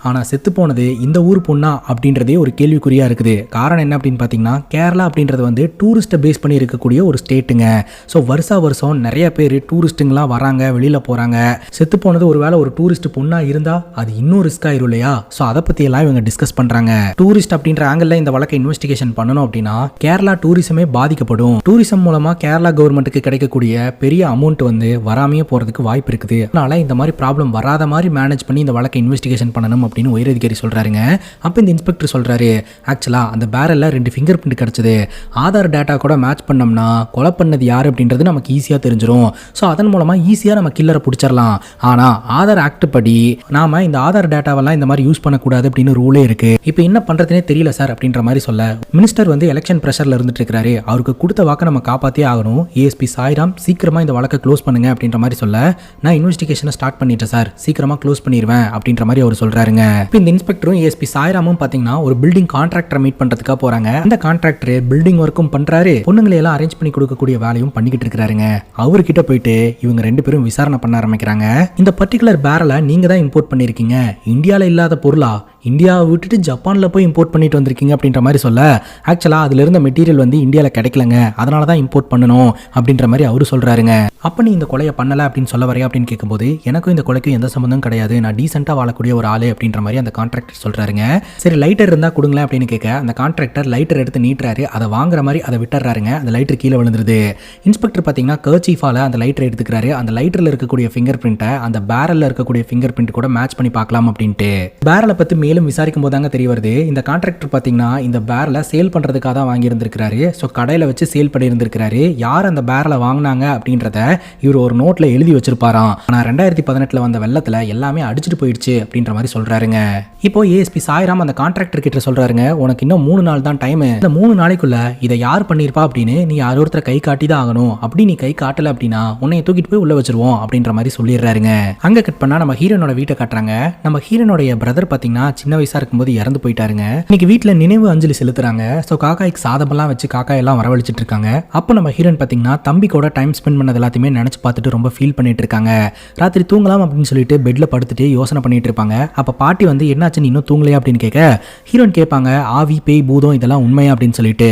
ஆனால் செத்து போனது இந்த ஊர் பொண்ணா அப்படின்றதே ஒரு கேள்விக்குறியாக இருக்குது. காரணம் என்ன அப்படின்னு பார்த்தீங்கன்னா, கேரளா அப்படின்றது வந்து டூரிஸ்ட்டை பேஸ் பண்ணி இருக்கக்கூடிய ஒரு ஸ்டேட்டுங்க. ஸோ வருஷம் நிறைய பேர் டூரிஸ்ட்டுங்களாம் வராங்க, வெளியில் போகிறாங்க. செத்து போனது ஒரு வேளை ஒரு டூரிஸ்ட் பொண்ணா இருந்தா அது இன்னும் ரிஸ்க் ஆயிரும் இல்லையா? சோ அத பத்தி எல்லாம் இவங்க டிஸ்கஸ் பண்றாங்க. டூரிஸ்ட் அப்படின்ற ஆங்கிள் இந்த வழக்கை இன்வெஸ்டிகேஷன் பண்ணணும் அப்படின்னா கேரளா டூரிசமே பாதிக்கப்படும். டூரிசம் மூலமா கேரளா கவர்மெண்ட்டுக்கு கிடைக்கக்கூடிய பெரிய அமௌண்ட் வந்து வராமையே போறதுக்கு வாய்ப்பு இருக்குது. அதனால இந்த மாதிரி ப்ராப்ளம் வராத மாதிரி மேனேஜ் பண்ணி இந்த வழக்கை இன்வெஸ்டிகேஷன் பண்ணணும் அப்படின்னு உயரதிகாரி சொல்றாருங்க. அப்ப இந்த இன்ஸ்பெக்டர் சொல்றாரு, ஆக்சுவலா அந்த பேரல்ல 2 ஃபிங்கர் பிரிண்ட் கிடைச்சது. ஆதார் டேட்டா கூட மேட்ச் பண்ணோம்னா கொலை பண்ணது யாரு அப்படின்றது நமக்கு ஈஸியா தெரிஞ்சிடும். ஸோ அதன் மூலமா ஈஸியா நம்ம கில்லரை பிடிச்சிடலாம். ஆனா ஆதார் ஆக்ட் படி நாம இந்த ஆதார் டேட்டாவெல்லாம் இந்த மாதிரி யூஸ் பண்ணக்கூடாது அப்படின்னு ரூலே இருக்கு. இப்போ என்ன பண்றதுனே தெரியல சார் அப்படின்ற மாதிரி சொல்ல, மினிஸ்டர் வந்து எலெக்ஷன் பிரஷர்ல இருந்துட்டு இருக்காரு, அவருக்கு கொடுத்த வாக்கை நம்ம காப்பாத்தியே ஆகணும். ASP சாய்ராம் சீக்கிரமா இந்த வழக்கை க்ளோஸ் பண்ணுங்க அப்படின்ற மாதிரி சொல்ல, நான் இன்வெஸ்டிகேஷனை ஸ்டார்ட் பண்ணிட்டேன் சார், சீக்கிரமா க்ளோஸ் பண்ணிடுவேன் அப்படின்ற மாதிரி அவர் சொல்றாருங்க. இப்போ இந்த இன்ஸ்பெக்டரும் ASP சாய்ராமும் பாத்தீங்கன்னா ஒரு பில்டிங் கான்ட்ராக்டரை மீட் பண்றதுக்காக போறாங்க. அந்த கான்ட்ராக்டர் பில்டிங் ஒர்க்கும் பண்றாரு, பொண்ணுங்களை எல்லாம் அரேஞ்ச் பண்ணி கொடுக்கக்கூடிய வேலையும் பண்ணிக்கிட்டு இருக்காருங்க. அவர்கிட்ட போயிட்டு இவங்க 2 பேரும் விசாரணை பண்ண ஆரம்பிக்கிறாங்க. இந்த பர்டிகுலர் பேரலை நீங்க தான் இம்போர்ட் பண்ணிருக்கீங்க, இந்தியாவில் இல்லாத பொருளா இந்தியாவை விட்டுட்டு ஜப்பானில் போய் இம்போர்ட் பண்ணிட்டு வந்திருக்கீங்க அப்படின்ற மாதிரி சொல்ல, ஆக்சுவலாக அதில் இருந்த மெட்டீரியல் வந்து இந்தியாவில் கிடைக்கலங்க, அதனால தான் இம்போர்ட் பண்ணணும் அப்படின்ற மாதிரி அவரு சொல்கிறாருங்க. அப்போ நீ இந்த கொலையை பண்ணலை அப்படின்னு சொல்ல வரையா அப்படின்னு கேட்கும்போது, எனக்கும் இந்த கொலைக்கும் எந்த சம்மந்தம் கிடையாது, நான் டீசெண்டாக வாழக்கூடிய ஒரு ஆளு அப்படின்ற மாதிரி அந்த கான்ட்ராக்டர் சொல்கிறாருங்க. சரி லைட்டர் இருந்தால் கொடுங்களேன் அப்படின்னு கேட்க, அந்த கான்ட்ராக்டர் லைட்டர் எடுத்து நீட்டுறாரு, அதை வாங்குற மாதிரி அதை விட்டுறாருங்க. அந்த லைட்டர் கீழே விழுந்துருது. இன்ஸ்பெக்டர் பார்த்தீங்கன்னா கர்ச்சீஃபால அந்த லைட்டர் எடுத்துக்கிறாரு. அந்த லைட்டரில் இருக்கக்கூடிய ஃபிங்கர் பிரிண்ட்டை அந்த பேரலில் இருக்கக்கூடிய ஃபிங்கர் பிரிண்ட் கூட மேட்ச் பண்ணி பார்க்கலாம் அப்படின்ட்டு பேரலை பற்றி மேலும் விசாரிக்கும் போதாங்க தெரிய வருது, இந்த கான்ட்ராக்டர் பார்த்தீங்கன்னா இந்த பேரலை சேல் பண்ணுறதுக்காக தான் வாங்கியிருந்திருக்கிறாரு. ஸோ கடையில் வச்சு சேல் பண்ணியிருந்திருக்கிறாரு. யார் அந்த பேரலை வாங்கினாங்க அப்படின்றத இவர் ஒரு நோட்டில் எழுதி வச்சிருப்பாராம். ஆனால் 2018 வந்த வெள்ளத்தில் எல்லாமே அடிச்சுட்டு போயிடுச்சு அப்படின்ற மாதிரி சொல்கிறாருங்க. இப்போ ASP சாய்ராம் அந்த கான்ட்ராக்டர் கிட்ட சொல்கிறாருங்க, உனக்கு இன்னும் 3 நாள் தான் டைம், இந்த 3 நாளைக்குள்ள இதை யார் பண்ணியிருப்பா அப்படின்னு நீ யார் ஒருத்தரை கை காட்டி தான் ஆகணும், அப்படி நீ கை காட்டலை அப்படின்னா உன்னை தூக்கிட்டு போய் உள்ள வச்சிருவோம் அப்படின்ற மாதிரி சொல்லிடுறாருங்க. அங்கே கட் பண்ணால் நம்ம ஹீரோனோட வீட்டை காட்டுறாங்க. நம்ம ஹீரோனுடைய பிரதர் பார்த்தீங்கன்னா சின்ன வயசாக இருக்கும்போது இறந்து போயிட்டாருங்க. இன்னைக்கு வீட்டில் நினைவு அஞ்சலி செலுத்துறாங்க. ஸோ காக்காய்க்கு சாதமெல்லாம் வச்சு காக்காயெல்லாம் வரவழைச்சிட்டு இருக்காங்க. அப்போ நம்ம ஹீரோன் பார்த்தீங்கன்னா தம்பி கூட டைம் ஸ்பெண்ட் பண்ணது எல்லாத்தையுமே நினச்சி பார்த்துட்டு ரொம்ப ஃபீல் பண்ணிட்டு இருக்காங்க. ராத்திரி தூங்கலாம் அப்படின்னு சொல்லிட்டு பெட்டில் படுத்துட்டு யோசனை பண்ணிட்டு இருப்பாங்க. அப்போ பாட்டி வந்து என்னாச்சுன்னு இன்னும் தூங்கலையா அப்படின்னு கேட்க, ஹீரோன் கேட்பாங்க, ஆவி பேய் பூதம் இதெல்லாம் உண்மையா அப்படின்னு சொல்லிட்டு.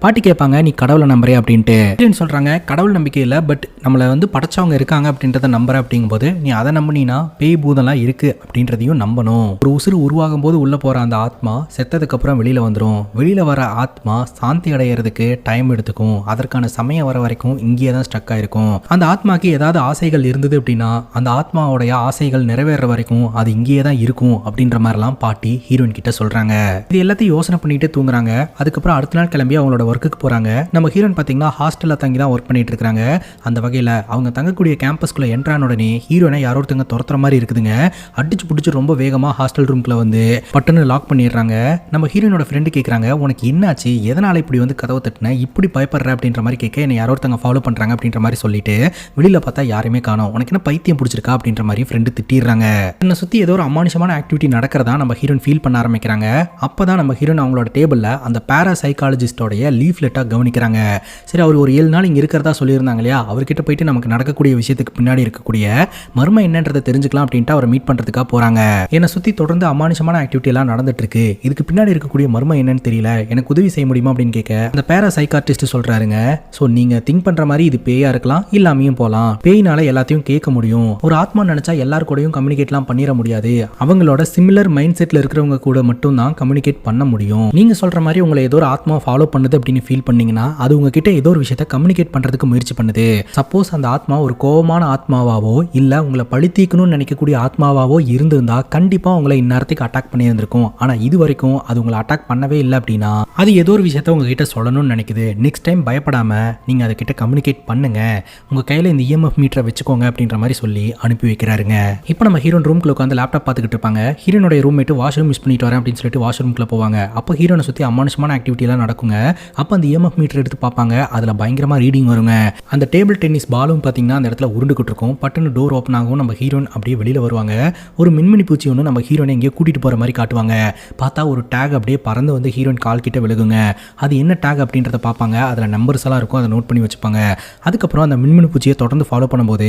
பாட்டி கேட்பாங்க, நீ கடவுளை நம்புறே அப்படின்ட்டு. ஹீரோன் சொல்றாங்க, கடவுள் நம்பிக்கை இல்லை, பட் நம்மளை வந்து படைச்சவங்க இருக்காங்க அப்படின்றத நம்புற அப்படிங்கும்போது நீ அதை நம்பினா பேய் பூதம்லாம் இருக்கு அப்படின்றதையும் நம்பணும். ஒரு உசுறு உருவாகும் போது உள்ள போற அந்த ஆத்மா செத்ததுக்கு அப்புறம் வெளியில வந்துடும். வெளியில வர ஆத்மா சாந்தி அடையிறதுக்கு டைம் எடுத்துக்கும். அதற்கான சமயம் வர வரைக்கும் இங்கேயே தான் ஸ்டக் ஆயிருக்கும். அந்த ஆத்மாக்கு ஏதாவது ஆசைகள் இருந்தது அப்படின்னா அந்த ஆத்மாவோடைய ஆசைகள் நிறைவேற வரைக்கும் அது இங்கேயே தான் இருக்கும் அப்படின்ற மாதிரிலாம் பாட்டி ஹீரோயின் கிட்ட சொல்றாங்க. இது எல்லாத்தையும் யோசனை பண்ணிட்டு தூங்குறாங்க. அதுக்கப்புறம் அடுத்த நாள் கிளம்பி அவங்களோட ஒர்க்குக்கு போறாங்க. நம்ம ஹீரோயின் பாத்தீங்கன்னா ஹாஸ்டல்ல தங்கி தான் ஒர்க் பண்ணிட்டு இருக்காங்க. அந்த வகையில அவங்க தங்கக்கூடிய கேம்பஸ்குள்ள என்ட்ரான உடனே ஹீரோனை ஹீரோனை யாரோ ஒருத்தங்க துரத்துற மாதிரி இருக்குதுங்க. அடிச்சு பிடிச்சி ரொம்ப வேகமாக ஹாஸ்டல் ரூம்குள்ள வந்து பட்டுன்னு லாக் பண்ணிடுறாங்க. நம்ம ஹீரோனோட ஃப்ரெண்டு கேட்குறாங்க, உனக்கு என்னாச்சு, எதனால் இப்படி வந்து கதவை தட்டின, இப்படி பயப்படுற அப்படின்ற மாதிரி கேட்க, என்னை யாரோ ஒருத்தங்க ஃபாலோ பண்ணுறாங்க அப்படின்ற மாதிரி சொல்லிட்டு வெளியில் பார்த்தா யாருமே காணோம். உனக்கு என்ன பைத்தியம் பிடிச்சிருக்கா அப்படின்ற மாதிரி ஃப்ரெண்டு திட்டிடுறாங்க. என்னை சுற்றி ஏதோ ஒரு அமானுஷமான ஆக்டிவிட்டி நடக்கிறதா நம்ம ஹீரோன் ஃபீல் பண்ண ஆரம்பிக்கிறாங்க. அப்போ தான் நம்ம ஹீரோன் அவங்களோட டேபிளில் அந்த பேராசைக்காலஜிஸ்டோடைய லீஃப்லெட்டாக கவனிக்கிறாங்க. சரி, அவர் ஒரு 7 நாள் இங்கே இருக்கிறதா சொல்லியிருந்தாங்க இல்லையா, அவர்கிட்ட போயிட்டு நமக்கு நடக்கக்கூடிய விஷயத்துக்கு பின்னாடி இருக்கக்கூடிய மர்மம் என்னன்றதை தெரிஞ்சுக்கலாம் அப்படின்ட்டு அவரை மீட் பண்ணுறதுக்காக போகிறாங்க. என்னை சுற்றி தொடர்ந்து அமானுஷமான ஆக்டிவிட்டி எல்லாம் நடந்துட்டு இருக்கு, இதுக்கு பின்னாடி இருக்கக்கூடிய மர்மம் என்னன்னு தெரியல, எனக்கு உதவி செய்ய முடியுமா அப்படின்னு கேட்க அந்த பேராசைக்கார்டிஸ்ட் சொல்றாருங்க, ஸோ நீங்க திங்க் பண்ற மாதிரி இது பேயா இருக்கலாம், இல்லாமையும் போகலாம். பேயினால எல்லாத்தையும் கேட்க முடியும், ஒரு ஆத்மா நினைச்சா எல்லாரு கூடயும் கம்யூனிகேட்லாம் பண்ணிட முடியாது, அவங்களோட சிமிலர் மைண்ட் செட்ல இருக்கிறவங்க கூட மட்டும் தான் கம்யூனிகேட் பண்ண முடியும். நீங்க சொல்ற மாதிரி உங்களை ஏதோ ஒரு ஆத்மா ஃபாலோ பண்ணுது அப்படின்னு ஃபீல் பண்ணீங்கன்னா அது உங்ககிட்ட ஏதோ ஒரு விஷயத்தை கம்யூனிகேட் பண்றதுக்கு முயற்சி பண்ணுது. சப்போஸ் அந்த ஆத்மா ஒரு கோபமான ஆத்மாவாவோ இல்ல உங்களை பழித்தீக்கணும்னு நினைக்கக்கூடிய ஆத்மாவாவோ இருந்திருந்தா கண்டிப்பா உங்களை இந்நேரத்துக்கு அட்டாக் பண்ணி இருந்திருக்கும். ஆனா இது வரைக்கும் அது உங்களை அட்டாக் பண்ணவே இல்லை அப்படின்னா அது ஏதோ ஒரு விஷயத்த உங்ககிட்ட சொல்லணும்னு நினைக்குது. நெக்ஸ்ட் டைம் பயப்படாம நீங்க அதை கிட்ட கம்யூனிகேட் பண்ணுங்க, உங்க கையில இந்த EMF மீட்டரை வச்சுக்கோங்க அப்படின்ற மாதிரி சொல்லி அனுப்பி வைக்கிறாருங்க. இப்போ நம்ம ஹீரோன் ரூம்குள்ள உட்காந்து லேப்டாப் பார்த்துக்கிட்டு இருப்பாங்க. ஹீரோனுடைய ரூம்மேட் வாஷ்ரூம் மிஸ் பண்ணிட்டு வரேன் அப்படின்னு சொல்லிட்டு வாஷ்ரூம்குள்ள போவாங்க. அப்போ ஹீரோனை சுற்றி அமானுஷமான ஆக்டிவிட்டி எல்லாம் நடக்குங்க. அப்போ அந்த EMF மீட்டர் எடுத்து பார்ப்பாங்க, அதில் பயங்கரமா ரீடிங் வருங்க. அந்த டேபிள் டென்னிஸ் பாலும் பார்த்தீங்கன்னா அந்த இடத்துல உருண்டுகிட்டு இருக்கும். பட்டுன்னு டோர் ஓப்பன் ஆகும், நம்ம ஹீரோன் அப்படியே வெளியில வருவாங்க. ஒரு மின்மினி பூச்சி ஒன்று நம்ம ஹீரோனை எங்கேயோ கூட்டிட்டு போற மாதிரி காட்டுவாங்க. பார்த்தா ஒரு டேக் அப்படியே பறந்து வந்து ஹீரோயின் கால் கிட்ட விழுகுங்க. அது என்ன டேக் அப்படின்றத பார்ப்பாங்க, அதில் நம்பர்ஸ் எல்லாம் இருக்கும், அதை நோட் பண்ணி வச்சுப்பாங்க. அதுக்கப்புறம் அந்த மின்மினி பூச்சியை தொடர்ந்து ஃபாலோ பண்ணும்போது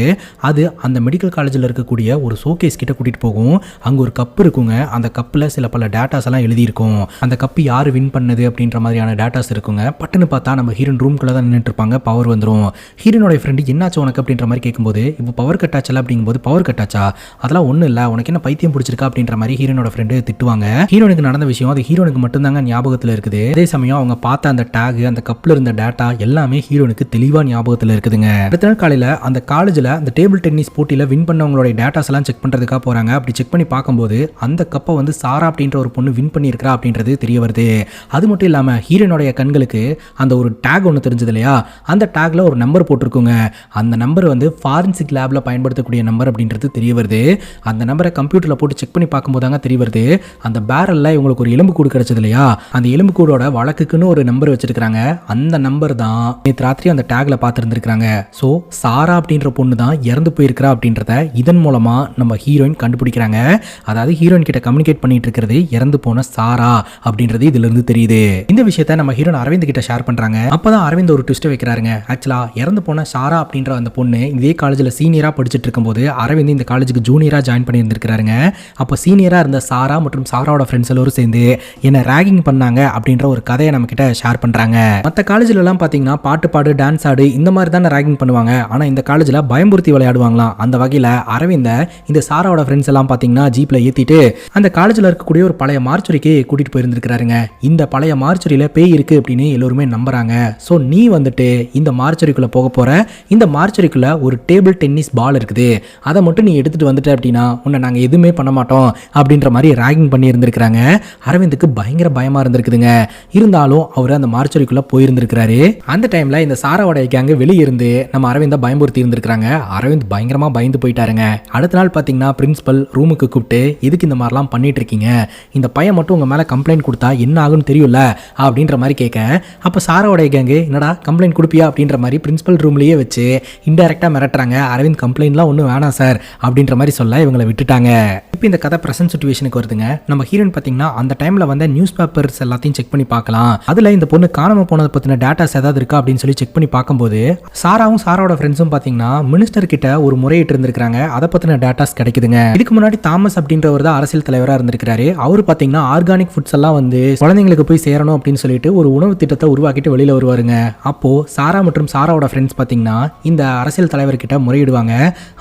அது அந்த மெடிக்கல் காலேஜில் இருக்கக்கூடிய ஒரு ஷோகேஸ் கிட்ட கூட்டிட்டு போகும். அங்கே ஒரு கப் இருக்குங்க, அந்த கப்பில் சில பல டேட்டாஸ் எல்லாம் எழுதியிருக்கும். அந்த கப்பு யார் வின் பண்ணது அப்படின்ற மாதிரியான டேட்டாஸ் இருக்குங்க. பட்டுன்னு பார்த்தா நம்ம ஹீரோன் ரூம்குள்ள தான் நின்றுட்டு இருப்பாங்க. பவர் வந்துடும். ஹீரோனோட ஃப்ரெண்டு என்னாச்சு உனக்கு அப்படின்ற மாதிரி கேட்கும்போது இப்போ பவர் கட் ஆச்சல அப்படிங்கும்போது பவர் கட் ஆச்சா, அதெல்லாம் ஒன்றும் இல்லை, உனக்கு என்ன பைத்தியம் பிடிச்சிருக்கா அப்படின்ற மாதிரி ஹீரோனோட ஃப்ரெண்டு திட்டுவாங்க. ஹீரோனுக்கு நடந்த விஷயம் அது ஹீரோனுக்கு மட்டும்தாங்க ஞாபகத்தில் இருக்குது. அதே சமயம் அவங்க பார்த்த அந்த டேக், அந்த கப்பில் இருந்த டேட்டா எல்லாமே ஹீரோனுக்கு தெளிவாக ஞாபகத்தில் இருக்குதுங்க. அடுத்த நாள் காலையில் அந்த காலேஜில் அந்த டேபிள் டென்னிஸ் போட்டியில் வின் பண்ணவங்களுடைய டேட்டாஸ் எல்லாம் செக் பண்ணுறதுக்காக போகிறாங்க. அப்படி செக் பண்ணி பார்க்கும்போது அந்த கப்பை வந்து சாரா அப்படின்ற ஒரு பொண்ணு வின் பண்ணியிருக்கிறா அப்படின்றது தெரிய வருது. அது மட்டும் இல்லாமல் ஹீரோனுடைய கண்களுக்கு அந்த ஒரு டேக் ஒன்று தெரிஞ்சது இல்லையா, அந்த டேக்ல ஒரு நம்பர் போட்டிருக்குங்க. அந்த நம்பர் வந்து ஃபாரன்சிக் லேப்ல பயன்படுத்தக்கூடிய நம்பர் அப்படின்றது தெரிய வருது. அந்த நம்பரை கம்ப்யூட்டரில் போட்டு செக் பண்ணி பார்க்கும்போது தாங்க தெரிய வருது, அந்த பேரல்ல இவங்களுக்கு ஒரு எலும்பு கூடு கிடைச்சது இல்லையா, அந்த எலும்பு கூடோட வழக்குக்குன்னு ஒரு நம்பர் வச்சிருக்காங்க. அந்த நம்பர் தான் நேற்று ராத்திரி அந்த டேக்ல பார்த்துருந்துருக்காங்க. ஸோ சாரா அப்படின்ற பொண்ணு தான் இறந்து போயிருக்கிறா அப்படின்றத இதன் மூலமா நம்ம ஹீரோயின் கண்டுபிடிக்கிறாங்க. அதாவது ஹீரோயின் கிட்ட கம்யூனிகேட் பண்ணிட்டு இருக்கிறது இறந்து போன சாரா அப்படின்றது இதுல இருந்து தெரியுது. இந்த விஷயத்த நம்ம ஹீரோயின் அரவிந்த் கிட்ட ஷேர் பண்றாங்க. அப்பதான் அரவிந்த் ஒரு ட்விஸ்ட் வைக்கிறாருங்க. ஆக்சுவலா இறந்து போன சாரா அப்படின்ற அந்த பொண்ணு இதே காலேஜில் சீனியரா படிச்சுட்டு இருக்கும்போது அரவிந்த் இந்த காலேஜுக்கு ஜூனியரா ஜாயின் பண்ணி இருந்திருக்காருங்க. அப்போ சீனியரா இருந்த சாரா மற்றும் சாராவோட ஃப்ரெண்ட்ஸ் எல்லாரும் சேர்ந்து என்ன ராகிங் பண்ணாங்க அப்படின்ற ஒரு கதையை நம்ம கிட்ட ஷேர் பண்றாங்க. மற்ற காலேஜ்ல எல்லாம் பாத்தீங்கன்னா பாட்டு பாடு, டான்ஸ் ஆடு இந்த மாதிரி தானே ராகிங் பண்ணுவாங்க. ஆனா இந்த காலேஜ்ல பயம்புறுத்தி விளையாடுவாங்களாம். அந்த வகையில அரவிந்த இந்த சாராவோட ஃப்ரெண்ட்ஸ் எல்லாம் பாத்தீங்கன்னா ஜீப்ல ஏத்திட்டு அந்த காலேஜ்ல இருக்கக்கூடிய ஒரு பழைய மார்ச்சுரிக்கு கூட்டிட்டு போயிருந்திருக்காருங்க. இந்த பழைய மார்ச்சுரியில பேய் இருக்கு அப்படின்னு எல்லாருமே நம்புறாங்க. ஸோ நீ வந்துட்டு இந்த மார்ச்சுரிக்குள்ள போக போற, இந்த மார்ச்சுரிக்குள்ள ஒரு டேபிள் டென்னிஸ் பால் இருக்குது, அதை மட்டும் நீ எடுத்துட்டு வந்துட்ட அப்படின்னா உன்னை நாங்க எதுவுமே பண்ண மாட்டோம் அப்படின்ற மாதிரி ராகிங் பண்ணி இருந்திருக்காங்க. அரவிந்துக்கு பயங்கர பயமா இருந்திருக்குதுங்க. இருந்தாலும் அவர் அந்த மார்ச்சுரிக்குள்ள போயிருந்திருக்காரு. அந்த டைம்ல இந்த சாராவோட கேங்க வெளியே இருந்து நம்ம அரவிந்த பயம்படுத்தி இருந்திருக்காங்க. அரவிந்த் பயங்கரமா பயந்து போயிட்டாருங்க. அடுத்த நாள் பாத்தீங்கன்னா பிரின்சிபல் ரூமுக்கு கூப்பிட்டு எதுக்கு இந்த மாதிரிலாம் பண்ணிட்டு இருக்கீங்க, இந்த பையன் மட்டும் உங்க மேல கம்ப்ளைண்ட் கொடுத்தா என்ன ஆகும்னு தெரியும்ல அப்படின்ற மாதிரி கேட்க, அப்ப சாராவோட கேங்கு என்னடா கம்ப்ளைண்ட் கொடுப்பியா அப்படின்ற மாதிரி பிரின்சிபல் ரூம்லயே வச்சு இன்டைரக்டா மிரட்டுறாங்க. அரவிந்த் கம்ப்ளைண்ட்லாம் ஒன்றும் வேணாம் சார் அப்படின்ற மாதிரி சொல்ல இவங்களை விட்டுட்டாங்க. இப்போ இந்த கதை பிரசன்ட் சிச்சுவேஷனுக்கு வருதுங்க. நம்ம ஹீரோயின் பார்த்தீங்கன்னா அந்த டைம்ல வந்து நியூஸ் பேப்பர்ஸ் எல்லாத்தையும் செக் பண்ணி பார்க்கலாம். அதுல இந்த பொண்ணு காணாம போனதை பத்தின டேட்டாஸ் ஏதாவது இருக்கா அப்படின்னு சொல்லி செக் பண்ணி பார்க்கும்போது சாராவும் சாராவோட ஃப்ரெண்ட்ஸும் பார்த்தீங்கன்னா மினிஸ்டர் கிட்ட ஒரு முறையிட்டு இருந்திருக்காங்க. அதை பத்தின டேட்டாஸ் கிடைக்குதுங்க. இதுக்கு முன்னாடி தாமஸ் அப்படின்றவர் தான் அரசியல் தலைவராக இருந்திருக்காரு. அவர் பார்த்தீங்கன்னா ஆர்கானிக் ஃபுட்ஸ் எல்லாம் வந்து குழந்தைங்களுக்கு போய் சேரணும் அப்படின்னு சொல்லிட்டு ஒரு உணவு திட்டத்தை உருவாக்கிட்டு வெளியில வருவாருங்க. அப்போ சாரா மற்றும் சாராவோட ஃப்ரெண்ட்ஸ் பார்த்தீங்கன்னா இந்த அரசியல் தலைவர்கிட்ட முறையிடுவாங்க.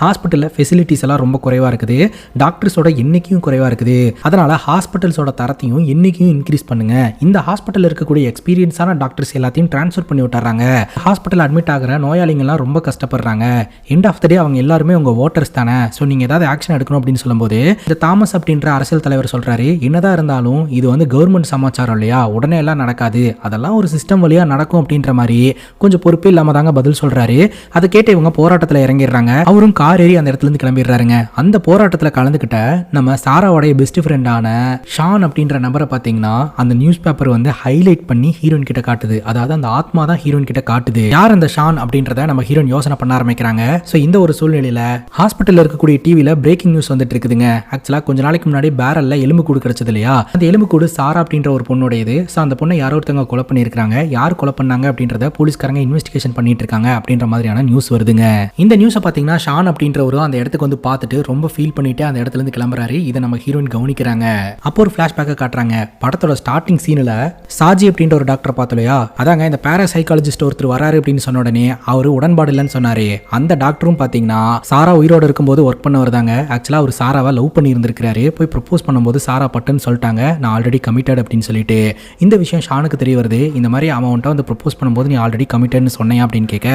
ஹாஸ்பிட்டலில் ஃபெசிலிட்டிஸ் எல்லாம் ரொம்ப குறைவா இருக்குது, டாக்டர்ஸோட எண்ணிக்கையும் குறைவா இருக்குது, அதனால ஹாஸ்பிட்டல்ஸோட தரத்தையும் எண்ணிக்கையும் இன்க்ரீஸ் பண்ணுங்க, இந்த ஹாஸ்பிட்டல் இருக்கக்கூடிய எக்ஸ்பீரியன்ஸான டாக்டர்ஸ் எல்லாத்தையும் ட்ரான்ஸ்ஃபர் பண்ணி விட்டுறாங்க. ஹாஸ்பிட்டல் அட்மிட் ஆகிற நோயாளிகள்லாம் ரொம்ப கஷ்டப்படுறாங்க. எண்ட் ஆஃப் த டே அவங்க எல்லாருமே உங்க ஓட்டர்ஸ் தானே, ஸோ நீங்க ஏதாவது ஆக்ஷன் எடுக்கணும் அப்படின்னு சொல்லும்போது இந்த தாமஸ் அப்படின்ற அரசியல் தலைவர் சொல்றாரு, என்னதான் இருந்தாலும் இது வந்து கவர்மெண்ட் சமாச்சாரம் இல்லையா, உடனே எல்லாம் நடக்காது, அதெல்லாம் ஒரு சிஸ்டம் வழியா நடக்கும் அப்படின்ற மாதிரி கொஞ்சம் பொறுப்பு இல்லாம தாங்க பதில் சொல்றாரு. அதை கேட்டு இவங்க போராட்டத்தில் இறங்கிடுறாங்க. அவரும் கார் ஏறி அந்த இடத்துல இருந்து கிளம்பிடுறாருங்க. அந்த போராட்டத்தில் கலந்துக்கிட்ட நம்ம சாராவோடைய பெஸ்ட் ஃப்ரெண்டான ஷான் அப்படின்ற நபரை பார்த்தீங்கன்னா அந்த நியூஸ் பேப்பர் வந்து ஹைலைட் பண்ணி ஹீரோயின் கிட்ட காட்டுது. அதாவது அந்த ஆத்மா தான் ஹீரோயின் கிட்ட காட்டுது யார் அந்த ஷான் அப்படின்றத நம்ம ஹீரோயின் யோசனை பண்ண ஆரம்பிக்கிறாங்க. ஸோ இந்த ஒரு சூழ்நிலையில ஹாஸ்பிட்டல் இருக்கக்கூடிய டிவியில் பிரேக்கிங் நியூஸ் வந்துட்டு இருக்குதுங்க. ஆக்சுவலாக கொஞ்ச நாளைக்கு முன்னாடி பேரல்ல எலும்பு கூடு கிடைச்சது இல்லையா, அந்த எலும்பு கூடு சாரா அப்படின்ற ஒரு பொண்ணுடையது. ஸோ அந்த பொண்ணை யாரோ ஒருத்தவங்க கொலை பண்ணியிருக்காங்க. யார் கொலை பண்ணாங்க அப்படின்றத போலீஸ்காரங்க இன்வெஸ்டிகேஷன் பண்ணிட்டு இருக்காங்க அப்படின்ற மாதிரியான நியூஸ் வருதுங்க. இந்த நியூஸை பார்த்தீங்கன்னா ஷான் அப்படின்றவரு அந்த இடத்துக்கு வந்து பார்த்துட்டு ரொம்ப ஃபீல் பண்ணிட்டு அந்த இடத்துல இருந்து கிளம்புறாரு. இதை நம்ம ஹீரோயின் கவனிக்கிறாங்க. அப்போ ஒரு ஃபிளாஷ்பேக்கை காட்டுறாங்க. படத்தோட ஸ்டார்டிங் சீனில் சாஜி அப்படின்ற ஒரு டாக்டர் பார்த்தலையா, அதாங்க இந்த பேராசைக்காலஜிஸ்ட் ஒருத்தர் வராரு அப்படின்னு சொன்ன உடனே அவர் உடன்பாடு இல்லைன்னு சொன்னாரு. அந்த டாக்டரும் பார்த்தீங்கன்னா சாரா உயிரோடு இருக்கும்போது ஒர்க் பண்ண வருதாங்க. ஆக்சுவலாக அவர் சாராவை லவ் பண்ணி இருந்திருக்காரு. போய் ப்ரப்போஸ் பண்ணும்போது சாரா பட்டுன்னு சொல்லிட்டாங்க, நான் ஆல்ரெடி கமிட்டட் அப்படின்னு சொல்லிட்டு. இந்த விஷயம் ஷானுக்கு தெரிய வருது. இந்த மாதிரி அவன் வந்து ப்ரப்போஸ் பண்ணும்போது நீ ஆல்ரெடி கமிட்டட்னு சொன்னையா அப்படின்னு கேட்க,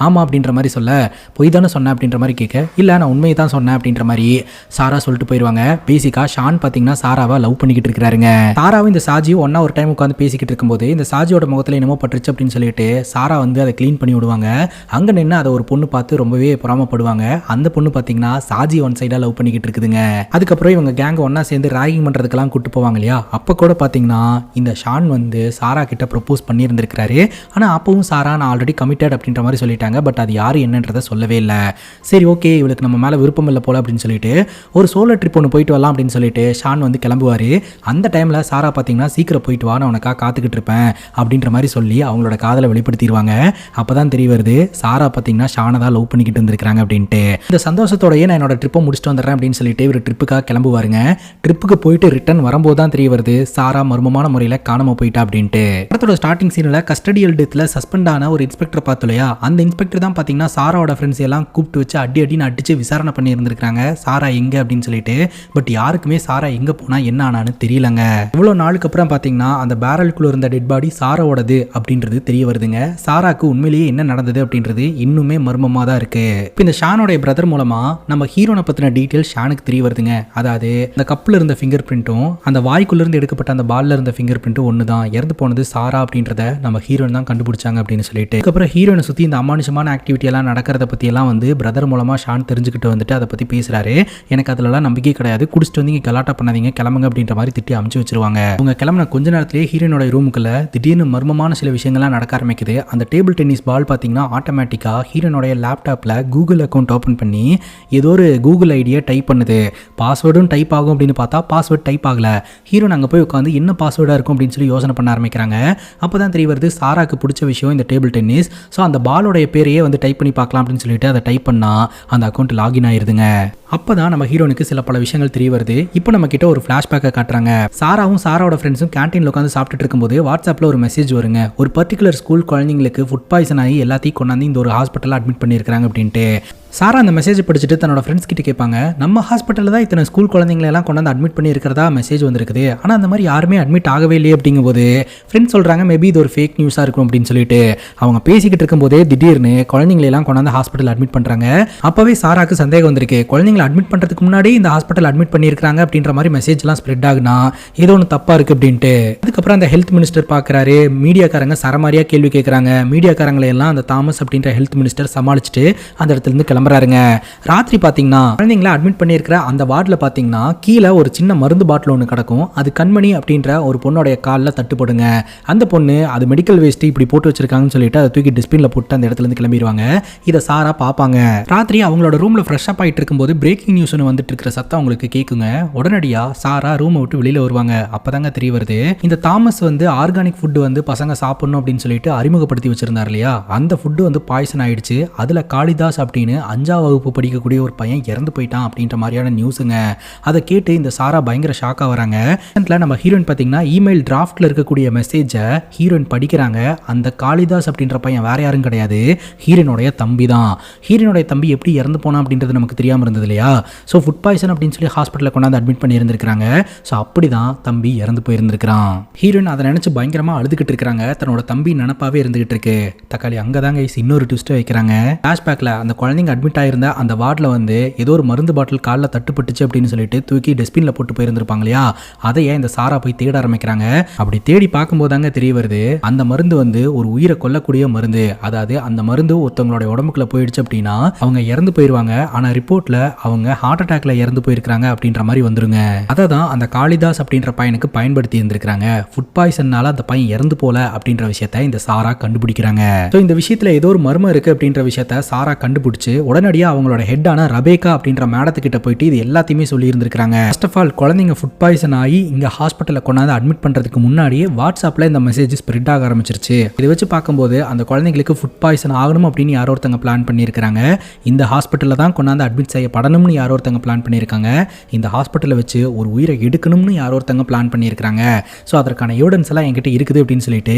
ஆமா அப்படின்ற மாதிரி சொல்ல, பொய் தானே சொன்னேன் அப்படின்ற மாதிரி கேட்க, இல்லை நான் உண்மையை தான் சொன்னேன் அப்படின்ற மாதிரி சாரா சொல்லிட்டு போயிடுவாங்க. பேசிக்காக ஷான் பார்த்தீங்கன்னா சாராவை லவ் பண்ணிக்கிட்டு இருக்கிறாருங்க. சாராவும் இந்த சாஜியும் ஒன்னா ஒரு டைம் உட்காந்து பேசிக்கிட்டு இருக்கும்போது இந்த சாஜியோட முகத்தில் என்னமோ பட்டுருச்சு அப்படின்னு சொல்லிட்டு சாரா வந்து அதை க்ளீன் பண்ணி விடுவாங்க. அங்கே நின்று அதை ஒரு பொண்ணு பார்த்து ரொம்பவே பொறாமப்படுவாங்க. அந்த பொண்ணு பார்த்தீங்கன்னா சாஜி ஒன் சைடாக லவ் பண்ணிக்கிட்டு இருக்குதுங்க. அதுக்கப்புறம் இவங்க கேங் ஒன்னா சேர்ந்து ராகிங் பண்ணுறதுக்கெல்லாம் கூட்டு போவாங்க இல்லையா, அப்போ கூட பார்த்தீங்கன்னா இந்த ஷான் வந்து சாரா கிட்ட ப்ரப்போஸ் பண்ணியிருந்திருக்கிறாரு. ஆனால் அப்பவும் சாரா நான் ஆல்ரெடி கமிட்டட் அப்படின்ற மாதிரி சொல்லிட்டாங்க. பட் அது யார் என்னன்றதை சொல்லவே இல்லை. சரி ஓகே இவளுக்கு நம்ம மேலே விருப்பம் இல்லை போல அப்படின்னு சொல்லிட்டு ஒரு சோலோ ட்ரிப் ஒன்று போயிட்டு வரலாம் அப்படின்னு சொல்லிட்டு ஷான் வந்து கிளம்புவார். அந்த டைமில் சாரா பார்த்தீங்கன்னா சீக்கிரம் போயிட்டு வா, நான் உனக்காக காத்துக்கிட்டு இருப்பேன் அப்படின்ற மாதிரி சொல்லி அவங்களோட காதலை வெளிப்படுத்திடுவாங்க. அப்போ தான் தெரிய வருது சாரா பார்த்தீங்கன்னா ஷானை தான் லவ் பண்ணிக்கிட்டு இருந்திருக்காங்க அப்படின்ட்டு. இந்த சந்தோஷத்தோடயே நான் என்னோட ட்ரிப்பை முடிச்சுட்டு வந்துடுறேன் அப்படின்னு சொல்லிட்டு இவர் ட்ரிப்புக்காக கிளம்புவாருங்க. ட்ரிப்புக்கு போயிட்டு ரிட்டர்ன் வரும்போது தான் தெரிய வருது சாரா மர்மமான முறையில் காணாமல் போயிட்டா அப்படின்ட்டு. படத்தோட ஸ்டார்டிங் சீனில் கஸ்டடியல் டெத்தில் சஸ்பெண்ட் ஆன ஒரு இன்ஸ்பெக்டர் பார்த்தலையா, அந்த இன்ஸ்பெக்டர் தான் பார்த்தீங்கன்னா சாராவோட ஃப்ரெண்ட்ஸ் எல்லாம் கூப்பிட்டு வச்சு அடின்னு அடிச்சு விசாரணை பண்ணி இருந்திருக்காங்க சாரா எங்கே அப்படின்னு சொல்லிட்டு. பட் யாருக்குமே சாரா எங்கே போனால் என்ன ஆனான்னு தெரியலங்க. இவ்வளோ நாளுக்கு அப்புறம் பார்த்தீங்கன்னா அந்த பேரலுக்குள்ள இருந்த டெட் பாடி சாராவோடது அப்படின்றது தெரிய வருதுங்க. சாராக்கு உண்மையிலேயே என்ன நடந்தது அப்படின்றது இன்னுமே மர்மமாக தான் இருக்கு. இப்போ இந்த ஷானோடைய பிரதர் மூலமா நம்ம ஹீரோனை பற்றின டீட்டெயில் ஷானுக்கு தெரிய வருதுங்க. அதாவது இந்த கப்பில் இருந்த ஃபிங்கர் பிரிண்ட்டும் அந்த வாய்க்குள்ள இருந்து எடுக்கப்பட்ட அந்த பால்ல இருந்த ஃபிங்கர் பிரிண்ட்டும் ஒன்று தான். இறந்து போனது சாரா அப்படின்றத நம்ம ஹீரோயின் தான் கண்டுபிடிச்சாங்க அப்படின்னு சொல்லிட்டு. அதுக்கப்புறம் ஹீரோனை சுற்றி இந்த அமானுஷமான ஆக்டிவிட்டி எல்லாம் நடக்கிறத பற்றி எல்லாம் வந்து பிரதர் மூலமாக ஷான் தெரிஞ்சுக்கிட்டு வந்துட்டு அதை பற்றி பேசுறாரு. எனக்கு அதுலலாம் நம்பிக்கை கிடையாது, குடிச்சிட்டு வந்து இங்கே கலாட்டா பண்ணாதீங்க கிளம்புங்க அப்படின்ற மாதிரி திட்டி அமுச்சு வச்சிருவாங்க. அவங்க கிளம்பின கொஞ்ச நேரத்திலேயே ஹீரோனோட ரூமுக்குள்ள திடீர்னு மர்மமான சில விஷயங்கள்லாம் நடக்க ஆரம்பிக்குது. அந்த டேபிள் டென்னிஸ் பால் பார்த்தீங்கன்னா ஆட்டோமேட்டிக்காக ஹீரோனோடைய லேப்டாப்பில் கூகுள் அக்கௌண்ட் ஓப்பன் பண்ணி ஏதோ ஒரு கூகுள் ஐடியை டைப் பண்ணுது. பாஸ்வேர்டும் டைப் ஆகும் அப்படின்னு பார்த்தா பாஸ்வேர்ட் டைப் ஆகல. ஹீரோன் அங்கே போய் உட்காந்து என்ன பாஸ்வேர்டாக இருக்கும் அப்படின்னு சொல்லி யோசனை பண்ண ஆரம்பிக்கிறாங்க. அப்போ தான் தெரிய வருது சாராக்கு பிடிச்ச விஷயம் இந்த டேபிள் டென்னிஸ். ஸோ அந்த பாலோடைய பேரையே வந்து டைப் பண்ணி பார்க்கலாம் அப்படின்னு சொல்லிட்டு அதை டைப் பண்ணால் அந்த அக்கௌண்ட் லாகின் ஆயிருதுங்க. அப்போ தான் நம்ம ஹீரோனுக்கு சில பல விஷயங்கள் தெரிய வருது. இப்போ நம்ம கிட்ட ஒரு ஃப்ளாஷ்பேக்கை காட்டுறாங்க. சாராவும் சாராவோட ஃப்ரெண்ட்ஸும் கேன்டீனில் உட்காந்து சாப்பிட்டுட்டு இருக்கும்போது வாட்ஸ்அப்பில் ஒரு மெசேஜ் வருங்க. ஒரு பர்டிகுலர் ஸ்கூல் குழந்தைங்களுக்கு ஃபுட் பாய்சன் ஆகி எல்லாத்தையும் கொண்டாந்து இந்த ஒரு ஹாஸ்பிட்டலில் அட்மிட் பண்ணியிருக்காங்க அப்படின்ட்டு. சாரா அந்த மெசேஜ் படிச்சுட்டு தன்னோட ஃப்ரெண்ட்ஸ் கிட்ட கேட்பாங்க, நம்ம ஹாஸ்பிட்டலில் தான் இத்தனை ஸ்கூல் குழந்தைங்களை எல்லாம் கொண்டாந்து அட்மிட் பண்ணியிருக்கிறதா மெசேஜ் வந்திருக்குது, ஆனால் அந்த மாதிரி யாருமே அட்மிட் ஆகவே இல்லையே அப்படிங்கும்போது ஃப்ரெண்ட்ஸ் சொல்கிறாங்க மேபி இது ஒரு ஃபேக் நியூஸாக இருக்கும் அப்படின்னு சொல்லிட்டு. அவங்க பேசிக்கிட்டு இருக்கும்போதே திடீர்னு குழந்தைங்களை எல்லாம் கொண்டாந்து ஹாஸ்பிட்டல் அட்மிட் பண்ணுறாங்க. அப்போவே சாராக்கு சந்தேகம் வந்திருக்கு, குழந்தைங்களை அட்மிட் பண்ணுறதுக்கு முன்னாடி இந்த ஹாஸ்பிட்டல் அட்மிட் பண்ணியிருக்காங்க அப்படின்ற மாதிரி மெசேஜ்லாம் ஸ்ப்ரெட் ஆகுனா ஏதோ ஒன்று தப்பாக இருக்குது அப்படின்ட்டு. அதுக்கப்புறம் அந்த ஹெல்த் மினிஸ்டர் பார்க்குறாரு. மீடியாக்காரங்க சரமாரியாக கேள்வி கேட்குறாங்க. மீடியாக்காரங்களை எல்லாம் அந்த தாமஸ் அப்படின்ற ஹெல்த் மினிஸ்டர் சமாளிச்சுட்டு அந்த இடத்துல இருந்து கிளம்புறாருங்க. ராத்திரி பார்த்தீங்கன்னா குழந்தைங்களை அட்மிட் பண்ணியிருக்கிற அந்த வார்டில் பார்த்தீங்கன்னா கீழே ஒரு சின்ன மருந்து பாட்டில் ஒன்று கிடக்கும். அது கண்மணி அப்படின்ற ஒரு பொண்ணோடைய காலில் தட்டுப்படுங்க. அந்த பொண்ணு அது மெடிக்கல் வேஸ்ட் இப்படி போட்டு வச்சிருக்காங்கன்னு சொல்லிட்டு அதை தூக்கி டிஸ்பின்ல போட்டு அந்த இடத்துல இருந்து கிளம்பிடுவாங்க. இதை சாரா பார்ப்பாங்க. ராத்திரி அவங்களோட ரூம்ல ஃப்ரெஷ் அப் ஆகிட்டு இருக்கும்போது பிரேக்கிங் நியூஸ் வந்துட்டு இருக்கிற சத்தம் அவங்களுக்கு கேட்குங்க. உடனடியாக சாரா ரூமை விட்டு வெளியில் வருவாங்க. அப்போதாங்க தெரிய வருது இந்த தாமஸ் வந்து ஆர்கானிக் ஃபுட்டு வந்து பசங்க சாப்பிடணும் அப்படின்னு சொல்லிட்டு அறிமுகப்படுத்தி வச்சிருந்தார் இல்லையா, அந்த ஃபுட்டு வந்து பாய்சன் ஆயிடுச்சு. அதில் காளிதாஸ் அப்படின்னு 5ஆம் வகுப்பு படிக்கக்கூடிய ஒரு பையன் இறந்து போயிட்டான் அப்படின்ற மாதிரியான நியூஸுங்க. அதை கேட்டு இந்த சாரா பயங்கர ஷாக்காக வராங்க. நம்ம ஹீரோயின் பார்த்தீங்கன்னா இமெயில் டிராஃப்டில் இருக்கக்கூடிய மெசேஜை ஹீரோயின் படிக்கிறாங்க. அந்த காளிதாஸ் அப்படின்ற பையன் வேற யாரும் கிடையாது, ஹீரோயினுடைய தம்பி தான். ஹீரோயினுடைய தம்பி எப்படி இறந்து போனா அப்படின்றது நமக்கு தெரியாமல் இருந்தது இல்லையா? ஸோ ஃபுட் பாய்சன் அப்படின்னு சொல்லி ஹாஸ்பிட்டலில் கொண்டாந்து அட்மிட் பண்ணி இருந்திருக்காங்க. ஸோ அப்படி தான் தம்பி இறந்து போயிருந்திருக்கிறான். ஹீரோயின் அதை நினச்சி பயங்கரமாக அழுதுகிட்டு இருக்கிறாங்க. தன்னோட தம்பி நினப்பாவே இருந்துகிட்டு இருக்கு. தக்காளி அங்கே தாங்க இன்னொரு ட்விஸ்ட்டை வைக்கிறாங்க. ஃப்ளாஷ்பேக்கில் அந்த குழந்தைங்க அட்மிட் ஆயிருந்த அந்த வார்டில் வந்து ஏதோ ஒரு மருந்து பாட்டில் காலில் தட்டுப்பட்டுச்சு அப்படின்னு சொல்லிட்டு தூக்கி டஸ்ட்பினில் போட்டு போயிருந்திருப்பாங்க இல்லையா? அதையே இந்த சாரா போய் தேட ஆரம்பிக்கிறாங்க. அப்படி தேடி பார்க்கும்போது தாங்க தெரிய வருது, அந்த மருந்து வந்து ஒரு உயிரை கொல்லக்கூடிய மருந்து. அதாவது அந்த மருந்து ஒருத்தவங்களோட உடம்புக்குள்ள போயிடுச்சு அப்படின்னா அவங்க இறந்து போயிருவாங்க. ஆனால் ரிப்போர்ட்ல அவங்க ஹார்ட் அட்டாக்ல இறந்து போயிருக்காங்க அப்படின்ற மாதிரி வந்துருங்க. அதை தான் அந்த காளிதாஸ் அப்படின்ற பையனுக்கு பயன்படுத்தி இருந்திருக்காங்க. ஃபுட் பாய்சன்னால அந்த பையன் இறந்து போல அப்படின்ற விஷயத்த இந்த சாரா கண்டுபிடிக்கிறாங்க. ஸோ இந்த விஷயத்துல ஏதோ ஒரு மர்மம் இருக்கு அப்படின்ற விஷயத்த சாரா கண்டுபிடிச்சு உடனடியாக அவங்களோட ஹெட்டான ரபேக்கா அப்படின்ற மேடத்துக்கிட்ட போயிட்டு இது எல்லாத்தையுமே சொல்லி இருந்திருக்காங்க. ஃபர்ஸ்ட் ஆஃப் ஆல் குழந்தைங்க ஃபுட் பாய்சன் ஆகி இங்க ஹாஸ்பிட்டலில் கொண்டாந்து அட்மிட் பண்றதுக்கு முன்னாடியே வாட்ஸ்அப்ல இந்த மெசேஜ் ஸ்ப்ரெட் ஆக ஆரம்பிச்சிருச்சு. இதை வச்சு பார்க்கும்போது அந்த குழந்தைங்களுக்கு ஃபுட் பாய்சன் ஆகணும் அப்படின்னு யாரோ ஒருத்தங்க பிளான் பண்ணியிருக்காங்க. இந்த ஹாஸ்பிட்டலில் தான் கொண்டாந்து அட்மிட் செய்யப்படணும்னு யாரோ ஒருத்தங்க பிளான் பண்ணியிருக்காங்க. இந்த ஹாஸ்பிட்டலில் வச்சு ஒரு உயிரை எடுக்கணும்னு யாரோ ஒருத்தங்க பிளான் பண்ணியிருக்காங்க. ஸோ அதற்கான எவிடன்ஸ் எல்லாம் என்கிட்ட இருக்குது அப்படின்னு சொல்லிட்டு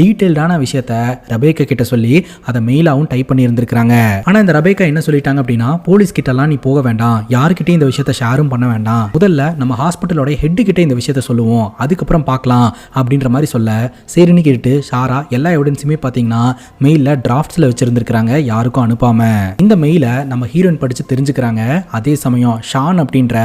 டீட்டெயில்டான விஷயத்த ரபேக்கா கிட்ட சொல்லி அதை மெயிலாகவும் டைப் பண்ணி இருந்திருக்காங்க. ஆனால் இந்த ரபேக்கா என்ன சொல்லிட்டாங்க அப்படின்னா, போலீஸ் கிட்டலாம் நீ போக வேண்டாம், யாருக்கிட்டையும் இந்த விஷயத்த ஷேரும் பண்ண வேண்டாம், முதல்ல நம்ம ஹாஸ்பிட்டலோட ஹெட் கிட்டே இந்த விஷயத்த சொல்லுவோம், அதுக்கப்புறம் பார்க்கலாம் அப்படின்ற மாதிரி சொல்ல சரின்னு கேட்டு சாரா எல்லா எவிடன்ஸுமே பார்த்தீங்கன்னா மெயிலில் டிராஃப்ட்ஸில் வச்சிருந்துருக்காங்க, யாருக்கும் அனுப்பாம. இந்த மெயிலை நம்ம ஹீரோயின் படித்து தெரிஞ்சுக்கிறாங்க. அதே சமயம் ஷான் அப்படின்ற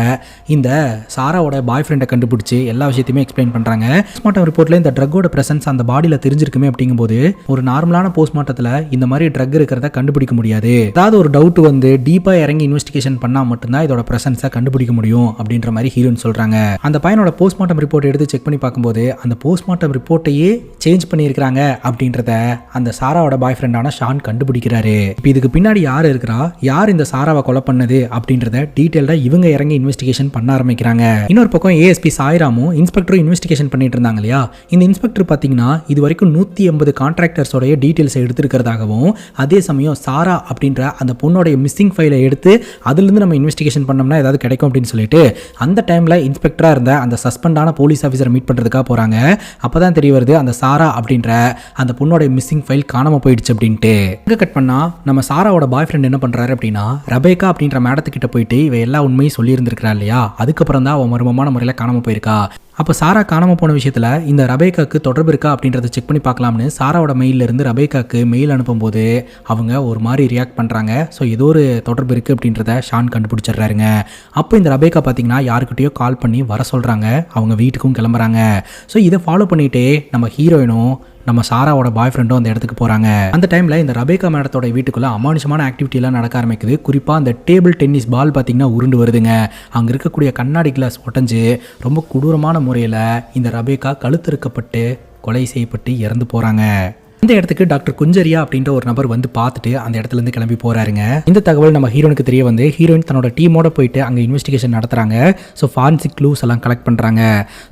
இந்த சாராவோட பாய் ஃப்ரெண்டை கண்டுபிடிச்சி எல்லா விஷயத்தையுமே எக்ஸ்பிளைன் பண்ணுறாங்க. போஸ்ட்மார்ட்டம் ரிப்போர்ட்டில் இந்த ட்ரக்கோட பிரசன்ஸ் அந்த பாடியில் தெரிஞ்சிருக்குமே அப்படிங்கும்போது ஒரு நார்மலான போஸ்ட்மார்ட்டத்தில் இந்த மாதிரி ட்ரக் இருக்கிறத கண்டுபிடிக்க முடியாது. அதாவது ஒரு டவுட் வந்து டீப்பாக இறங்கி இன்வெஸ்டிகேஷன் பண்ணால் மட்டும்தான் இதோட பிரசன்ஸை கண்டுபிடிக்க முடியும் அப்படின்ற மாதிரி ஹீரோயின் சொல்கிறாங்க. அந்த பையனோட போஸ்ட்மார்ட்டம் ரிப்போர்ட் எடுத்து செக் பண்ணி பார்க்கும்போது அந்த போஸ்ட்மார்ட்டம் ரிப்போர்ட்டையே சேஞ்ச் பண்ணியிருக்கிறாங்க அப்படின்றத அந்த சாராவோட பாய் ஃப்ரெண்டான ஷான் கண்டுபிடிக்கிறாரு. இப்போ இதுக்கு பின்னாடி யார் இருக்கிறா, யார் இந்த சாராவை கொலை பண்ணது அப்படின்றத டீட்டெயில்டாக இவங்க இறங்கி இன்வெஸ்டிகேஷன் பண்ண ஆரம்பிக்கிறாங்க. இன்னொரு பக்கம் ஏஎஸ்பி சாய்ராமும் இன்ஸ்பெக்டரும் இன்வெஸ்டிகேஷன் பண்ணிட்டு இருந்தாங்க இல்லையா? இந்த இன்ஸ்பெக்டர் பார்த்தீங்கன்னா இது வரைக்கும் 180 கான்ட்ராக்டர்ஸோடைய டீட்டெயில்ஸை எடுத்துருக்கிறதாகவும், அதே சமயம் சாரா அப்படின்ற அந்த பொண்ணோடைய மிஸ்ஸிங் ஃபைலை எடுத்து அதுலேருந்து நம்ம இன்வெஸ்டிகேஷன் பண்ணோம்னா ஏதாவது கிடைக்கும் அப்படின்னு சொல்லிட்டு அந்த டைமில் இன்ஸ்பெக்டராக இருந்த அந்த சஸ்பெண்டான போலீஸ் ஆஃபீஸரை மீட் பண்ணுறதுக்காக போகிறாங்க. அப்போ தான் தெரிய வருது அந்த சாரா அப்படின்ற அந்த பொண்ணோட மிஸ்ஸிங் ஃபைல் காணாமல் போயிடுச்சு அப்படின்ட்டு. இங்கே கட் பண்ணால் நம்ம சாராவோட பாய் ஃப்ரெண்ட் என்ன பண்ணுறாரு அப்படின்னா, ரபேக்கா அப்படின்ற மேடத்துக்கிட்ட போயிட்டு இவ எல்லா உண்மையும் சொல்லியிருந்திருக்கிறா இல்லையா? அதுக்கப்புறம் தான் அவன் மர்மமான முறையில் காணாமல் போயிருக்கா. அப்போ சாரா காணாமல் போன விஷயத்தில் இந்த ரபேக்காக்கு தொடர்பு இருக்கா அப்படின்றத செக் பண்ணி பார்க்கலாம்னு சாராவோட மெயிலிருந்து ரபேக்காக்கு மெயில் அனுப்பும்போது அவங்க ஒரு மாதிரி ரியாக்ட் பண்ணுறாங்க. ஸோ ஏதோ ஒரு தொடர்பு இருக்குது அப்படின்றத ஷான் கண்டுபிடிச்சிடுறாருங்க. அப்போ இந்த ரபேக்கா பார்த்தீங்கன்னா யாருக்கிட்டையோ கால் பண்ணி வர சொல்கிறாங்க, அவங்க வீட்டுக்கும் கிளம்புறாங்க. ஸோ இதை ஃபாலோ பண்ணிகிட்டே நம்ம ஹீரோயினும் நம்ம சாராவோட பாய் ஃப்ரெண்டும் அந்த இடத்துக்கு போகிறாங்க. அந்த டைமில் இந்த ரபேக்கா மேடத்தோட வீட்டுக்குள்ளே அமானுஷமான ஆக்டிவிட்டிலாம் நடக்க ஆரம்பிக்குது. குறிப்பாக அந்த டேபிள் டென்னிஸ் பால் பார்த்தீங்கன்னா உருண்டு வருதுங்க. அங்கே இருக்கக்கூடிய கண்ணாடி கிளாஸ் உடஞ்சி ரொம்ப கொடூரமான முறையில் இந்த ரபேக்கா கழுத்திருக்கப்பட்டு கொலை செய்யப்பட்டு இறந்து போகிறாங்க. இந்த இடத்துக்கு டாக்டர் குஞ்சரியா அப்படின்ற ஒரு நபர் வந்து பார்த்துட்டு அந்த இடத்துல இருந்து கிளம்பி போறாருங்க. இந்த தகவல் நம்ம ஹீரோனுக்கு தெரிய வந்து ஹீரோயின் தன்னோட டீமோட போயிட்டு அங்கே இன்வெஸ்டிகேஷன் நடத்துறாங்க. ஸோ ஃபாரன்சிக் க்ளூஸ் எல்லாம் கலெக்ட் பண்ணுறாங்க.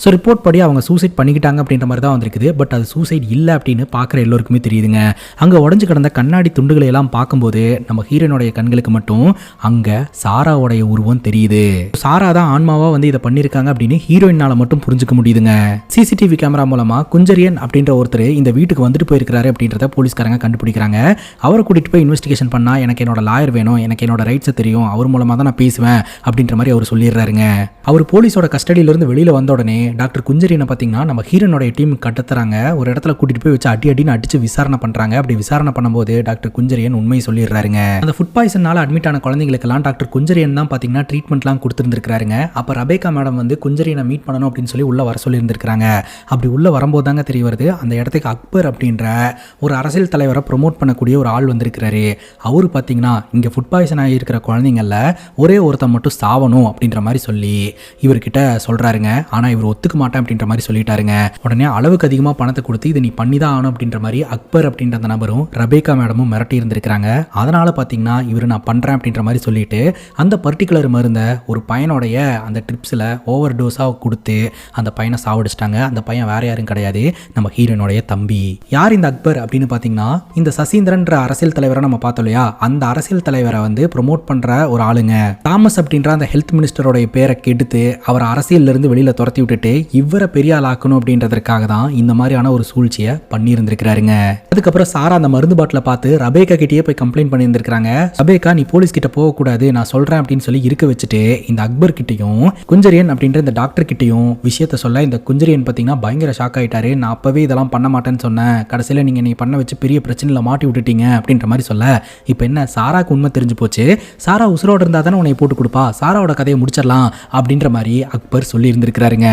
ஸோ ரிப்போர்ட் படி அவங்க சூசைட் பண்ணிக்கிட்டாங்க அப்படின்ற மாதிரி தான் வந்திருக்குது. பட் அது சூசைட் இல்லை அப்படின்னு பார்க்குற எல்லோருக்குமே தெரியுதுங்க. அங்கே உடஞ்சு கிடந்த கண்ணாடி துண்டுகளை எல்லாம் பார்க்கும்போது நம்ம ஹீரோனுடைய கண்களுக்கு மட்டும் அங்கே சாராவோடைய உருவம் தெரியுது. சாரா தான் ஆன்மாவாக வந்து இதை பண்ணியிருக்காங்க அப்படின்னு ஹீரோயினால் மட்டும் புரிஞ்சுக்க முடியுதுங்க. சிசிடிவி கேமரா மூலமாக குஞ்சரியன் அப்படின்ற ஒருத்தர் இந்த வீட்டுக்கு வந்துட்டு போயிருக்கிறாரு அப்படின்றத போலீஸ்காரங்க கண்டுபிடிக்கிறாங்க. அவரை கூட்டிட்டு போய் இன்வெஸ்டிகேஷன் பண்ணா எனக்கு என்னோட லாயர் வேணும், எனக்கு என்னோட ரைட்ஸை தெரியும், அவர் மூலமா தான் நான் பேசுவேன் அப்படின்ற மாதிரி அவர் சொல்லிடுறாருங்க. அவர் போலீஸோட கஸ்டடியிலிருந்து வெளியில வந்த உடனே டாக்டர் குஞ்சரியனை பார்த்தீங்கன்னா நம்ம ஹீரோனோட டீம் கட்டத்துறாங்க. ஒரு இடத்துல கூட்டிட்டு போய் வச்சு அடின்னு அடிச்சு விசாரணை பண்றாங்க. அப்படி விசாரணை பண்ணும்போது டாக்டர் குஞ்சரியன் உண்மையை சொல்லிடுறாருங்க. அந்த ஃபுட் பாய்சனால அட்மிட் ஆன குழந்தைங்களுக்கெல்லாம் டாக்டர் குஞ்சரியன் தான் பார்த்தீங்கன்னா ட்ரீட்மெண்ட்லாம் கொடுத்துருந்துருக்காருங்க. அப்போ ரபேக்கா மேடம் வந்து குஞ்சரியனை மீட் பண்ணணும் அப்படின்னு சொல்லி உள்ள வர சொல்லியிருந்திருக்காங்க. அப்படி உள்ள வரும்போது தாங்க தெரிய வருது அந்த இடத்துக்கு அக்பர் அப்படின்ற ஒரு அரசியல் தலைவரை ப்ரொமோட் பண்ணக்கூடிய ஒரு ஆள் வந்திருக்கிறாரு. அவரு பார்த்தீங்கன்னா இங்கே ஃபுட் பாய்சன் ஆகியிருக்கிற குழந்தைங்கள ஒரே ஒருத்தன் மட்டும் சாவணும் அப்படின்ற மாதிரி சொல்லி இவர்கிட்ட சொல்கிறாருங்க. ஆனால் இவர் ஒத்துக்க மாட்டேன் அப்படின்ற மாதிரி சொல்லிட்டாருங்க. உடனே அளவுக்கு அதிகமாக பணத்தை கொடுத்து இதை நீ பண்ணி தான் ஆகணும் அப்படின்ற மாதிரி அக்பர் அப்படின்ற அந்த நபரும் ரபேக்கா மேடமும் மிரட்டி இருந்திருக்கிறாங்க. அதனால் பார்த்தீங்கன்னா இவர் நான் பண்ணுறேன் அப்படின்ற மாதிரி சொல்லிட்டு அந்த பர்டிகுலர் மருந்தை ஒரு பையனுடைய அந்த ட்ரிப்ஸில் ஓவர் டோஸாக கொடுத்து அந்த பையனை சாவடிச்சிட்டாங்க. அந்த பையன் வேற யாரும் கிடையாது, நம்ம ஹீரோனுடைய தம்பி. யார் இந்த அக்பர் அப்படின்னு பார்த்தீங்கன்னா இந்த சசீந்திரன்ற அரசியல் தலைவரை நம்ம பார்த்தோம் இல்லையா, அந்த அரசியல் தலைவரை வந்து ப்ரொமோட் பண்ற ஒரு ஆளுங்க. தாமஸ் அப்படின்ற அந்த ஹெல்த் மினிஸ்டரோட பேரை கெடுத்து அவர் அரசியல்ல இருந்து வெளியில துரத்தி விட்டுட்டு இவரை பெரிய ஆள் ஆக்கணும் அப்படின்றதுக்காக தான் இந்த மாதிரியான ஒரு சூழ்ச்சியை பண்ணி இருந்திருக்காருங்க. அதுக்கப்புறம் சாரா அந்த மருந்து பாட்டில பார்த்து ரபேக்கா கிட்டேயே போய் கம்ப்ளைண்ட் பண்ணி இருந்திருக்காங்க. ரபேக்கா நீ போலீஸ் கிட்ட போக கூடாது, நான் சொல்றேன் அப்படின்னு சொல்லி இருக்க வச்சுட்டு இந்த அக்பர் கிட்டையும் குஞ்சரியன் அப்படின்ற இந்த டாக்டர் கிட்டையும் விஷயத்த சொல்ல இந்த குஞ்சரியன் பார்த்தீங்கன்னா பயங்கர ஷாக் ஆயிட்டாரு. நான் அப்பவே இதெல்லாம் பண்ண மாட்டேன்னு சொன்னேன், கடைசியில் நீங்க நீ பண்ண வச்சு பெரிய பிரச்சனையில் மாட்டி விட்டுட்டீங்க அப்படின்ற மாதிரி சொல்ல, இப்போ என்ன சாராக்கு உண்மை தெரிஞ்சு போச்சு, சாரா உசுரோடு இருந்தா தானே உன்னை போட்டு கொடுப்பா, சாராவோட கதையை முடிச்சிடலாம் அப்படின்ற மாதிரி அக்பர் சொல்லி இருந்திருக்கிறாருங்க.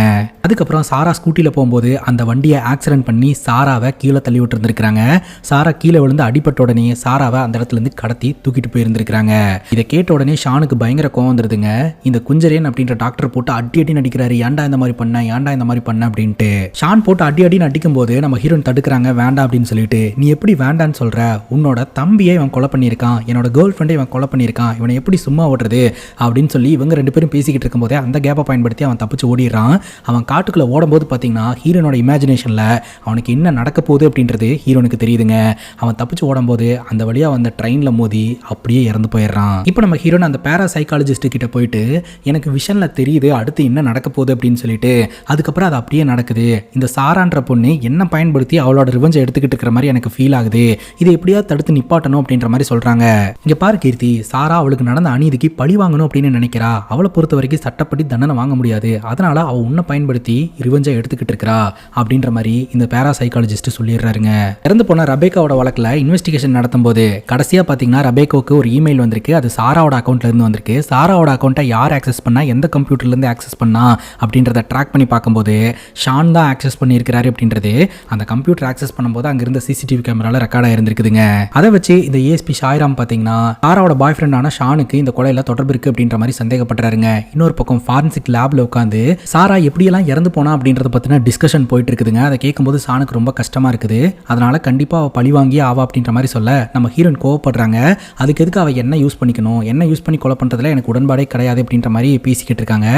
அதுக்கப்புறம் சாரா ஸ்கூட்டியில் போகும்போது அந்த வண்டியை ஆக்சிடென்ட் பண்ணி சாராவை கீழே தள்ளி விட்டு இருந்திருக்காங்க. சாரா கீழே விழுந்து அடிபட்ட உடனே சாராவை அந்த இடத்துல இருந்து கடத்தி தூக்கிட்டு போயிருந்திருக்காங்க. இதை கேட்ட உடனே ஷானுக்கு பயங்கர கோவம் வந்துருதுங்க. இந்த குஞ்சரியன் அப்படின்ற டாக்டர் போட்டு அடி அடி நடிக்கிறாரு, ஏன்டா இந்த மாதிரி பண்ண, ஏன்டா இந்த மாதிரி பண்ண அப்படின்ட்டு. ஷான் போட்டு அடி அடி நடிக்கும் போது நம்ம ஹீரோயின் தடுக்கிறாங்க வேண்டாம் அப்படின்னு சொல்லிட்டு. நீ எப்படி வேண்டான்னு சொல்ற, உன்னோட தம்பியை இவன் கொலை பண்ணியிருக்கான், என்னோட கேர்ள் ஃப்ரெண்டை இவன் கொலை பண்ணியிருக்கான், இவனை எப்படி சும்மா ஓடுறது அப்படின்னு சொல்லி இவங்க ரெண்டு பேரும் பேசிக்கிட்டு இருக்கும் போதே அந்த கேப்பை பயன்படுத்தி அவன் தப்பிச்சு ஓடிடுறான். அவன் காட்டுக்குள்ள ஓடும்போது பார்த்தீங்கன்னா ஹீரோனோட இமேஜினேஷன்ல அவனுக்கு என்ன நடக்க போகுது அப்படின்றது ஹீரோனுக்கு தெரியுதுங்க. அவன் தப்பிச்சு ஓடும்போது அந்த வழியா வந்த ட்ரெயின்ல மோதி அப்படியே இறந்து போயிடுறான். இப்போ நம்ம ஹீரோன் அந்த பேராசைக்காலஜிஸ்ட் கிட்ட போயிட்டு எனக்கு விஷன்ல தெரியுது அடுத்து என்ன நடக்க போகுது அப்படின்னு சொல்லிட்டு, அதுக்கப்புறம் அது அப்படியே நடக்குது. இந்த சாரான்ற பொண்ணு என்ன பயன்படுத்தி அவளோட ரிவெஞ்சை எடுத்துக்கிட்டு இருக்கிற மாதிரி எனக்கு ஃபீல் ஆகுது, இதை எப்படியா தடுத்து நிப்பாட்டணும் அப்படின்ற மாதிரி சொல்றாங்க. இங்க பாரு கீர்த்தி, சாரா அவளுக்கு நடந்த அநீதிக்கு பழி வாங்கணும் அப்படின்னு நினைக்கிறா, அவளை பொறுத்த வரைக்கும் சட்டப்படி தண்டனை வாங்க முடியாது, அதனால அவ உன்னை பயன்படுத்தி ரிவெஞ்சை எடுத்துக்கிட்டு இருக்கிறா அப்படின்ற மாதிரி இந்த பேராசைக்காலஜிஸ்ட் சொல்லிடுறாருங்க. இறந்து போன ரபேக்காவோட வழக்கில் இன்வெஸ்டிகேஷன் நடத்தும் போது கடைசியா பாத்தீங்கன்னா ரபேக்காவுக்கு ஒரு இமெயில் வந்திருக்கு. அது சாராவோட அக்கௌண்ட்ல இருந்து வந்திருக்கு. சாராவோட அக்கௌண்ட்டை யார் ஆக்சஸ் பண்ணா, எந்த கம்ப்யூட்டர்ல இருந்து ஆக்சஸ் பண்ணா அப்படின்றத ட்ராக் பண்ணி பார்க்கும்போது ஷான் தான் ஆக்சஸ் பண்ணியிருக்கிறாரு அப்படின்றது அந்த கம்ப்யூட்டர் ஆக்சஸ் பண்ணும்போது அங்க இருந்த சிசிடிவி கேமரால ரெக்கார்ட் ஆயிருந்திருக்குதுங்க. அதை வச்சு இந்த ஏஎஸ்பி சாய்ராம் பாத்தீங்கன்னா சாராவோட பாய் ஃப்ரெண்டான ஷானுக்கு இந்த கொலையில தொடர்பு இருக்கு அப்படின்ற மாதிரி சந்தேகப்படுறாருங்க. இன்னொரு பக்கம் ஃபாரன்சிக் லேப்ல உட்காந்து சாரா எப்படியெல்லாம் இறந்து போனா அப்படின்றத பத்தின டிஸ்கஷன் போயிட்டு இருக்குதுங்க. அதை கேட்கும்போது ஷானுக்கு ரொம்ப கஷ்டமா இருக்குது. அதனால கண்டிப்பா அவ பழி வாங்கி ஆவா அப்படின்ற மாதிரி சொல்ல நம்ம ஹீரோயின் கோவப்படுறாங்க. அதுக்கு எதுக்கு அவ என்ன யூஸ் பண்ணிக்கணும், என்ன யூஸ் பண்ணி கொலை பண்றதுல எனக்கு உடன்பாடே கிடையாது அப்படின்ற மாதிரி பேசிக்கிட்டு இருக்காங்க.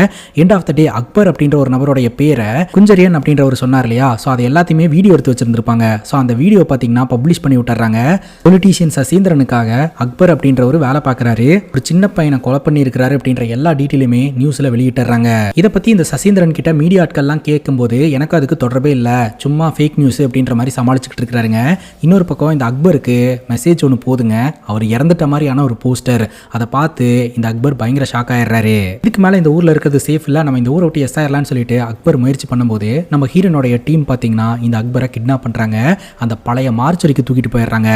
எண்ட் ஆஃப் த டே அக்பர் அப்படின்ற ஒரு நபருடைய பேரை குஞ்சரியன் அப்படின்ற ஒரு சொன்னார் இல்லையா, ஸோ அதை எல்லாத்தையுமே வீடியோ எடுத்து வச்சிருந்திருப்பாங்க. ஸோ அந்த வீடியோ பார்த்தீங்கன்னா பப்ளிஷ் பண்ணி விட்டுறாங்க. பொலிட்டீஷியன் சசீந்திரனுக்காக அக்பர் அப்படின்ற ஒரு வேலை பார்க்குறாரு, ஒரு சின்ன பையனை கொலை பண்ணி இருக்கிறாரு அப்படின்ற எல்லா டீட்டெயிலுமே நியூஸ்ல வெளியிட்டுறாங்க. இதை பத்தி இந்த சசீந்திரன் கிட்ட மீடியா ஆட்கள்லாம் கேட்கும்போது எனக்கு அதுக்கு தொடர்பே இல்லை, சும்மா ஃபேக் நியூஸ் அப்படின்ற மாதிரி சமாளிச்சுக்கிட்டு இருக்கிறாருங்க. இன்னொரு பக்கம் இந்த அக்பருக்கு மெசேஜ் ஒன்று போதுங்க, அவர் இறந்துட்ட மாதிரியான ஒரு போஸ்டர். அதை பார்த்து இந்த அக்பர் பயங்கர ஷாக் ஆயிடுறாரு. இதுக்கு மேலே இந்த ஊரில் இருக்கிறது சேஃப் இல்லை, நம்ம இந்த ஊரை விட்டு எஸ் ஆயிடலாம்னு சொல்லிட்டு அக்பர் முயற்சி பண்ணும்போது நம்ம ஹீரோனுடைய டீம் பார்த்தீங்கன்னா இந்த அக்பரை கிட்னாப் பண்ணுறாங்க. அந்த பழைய மார்ச்சரிக்கு தூக்கிட்டு போயிடுறாங்க.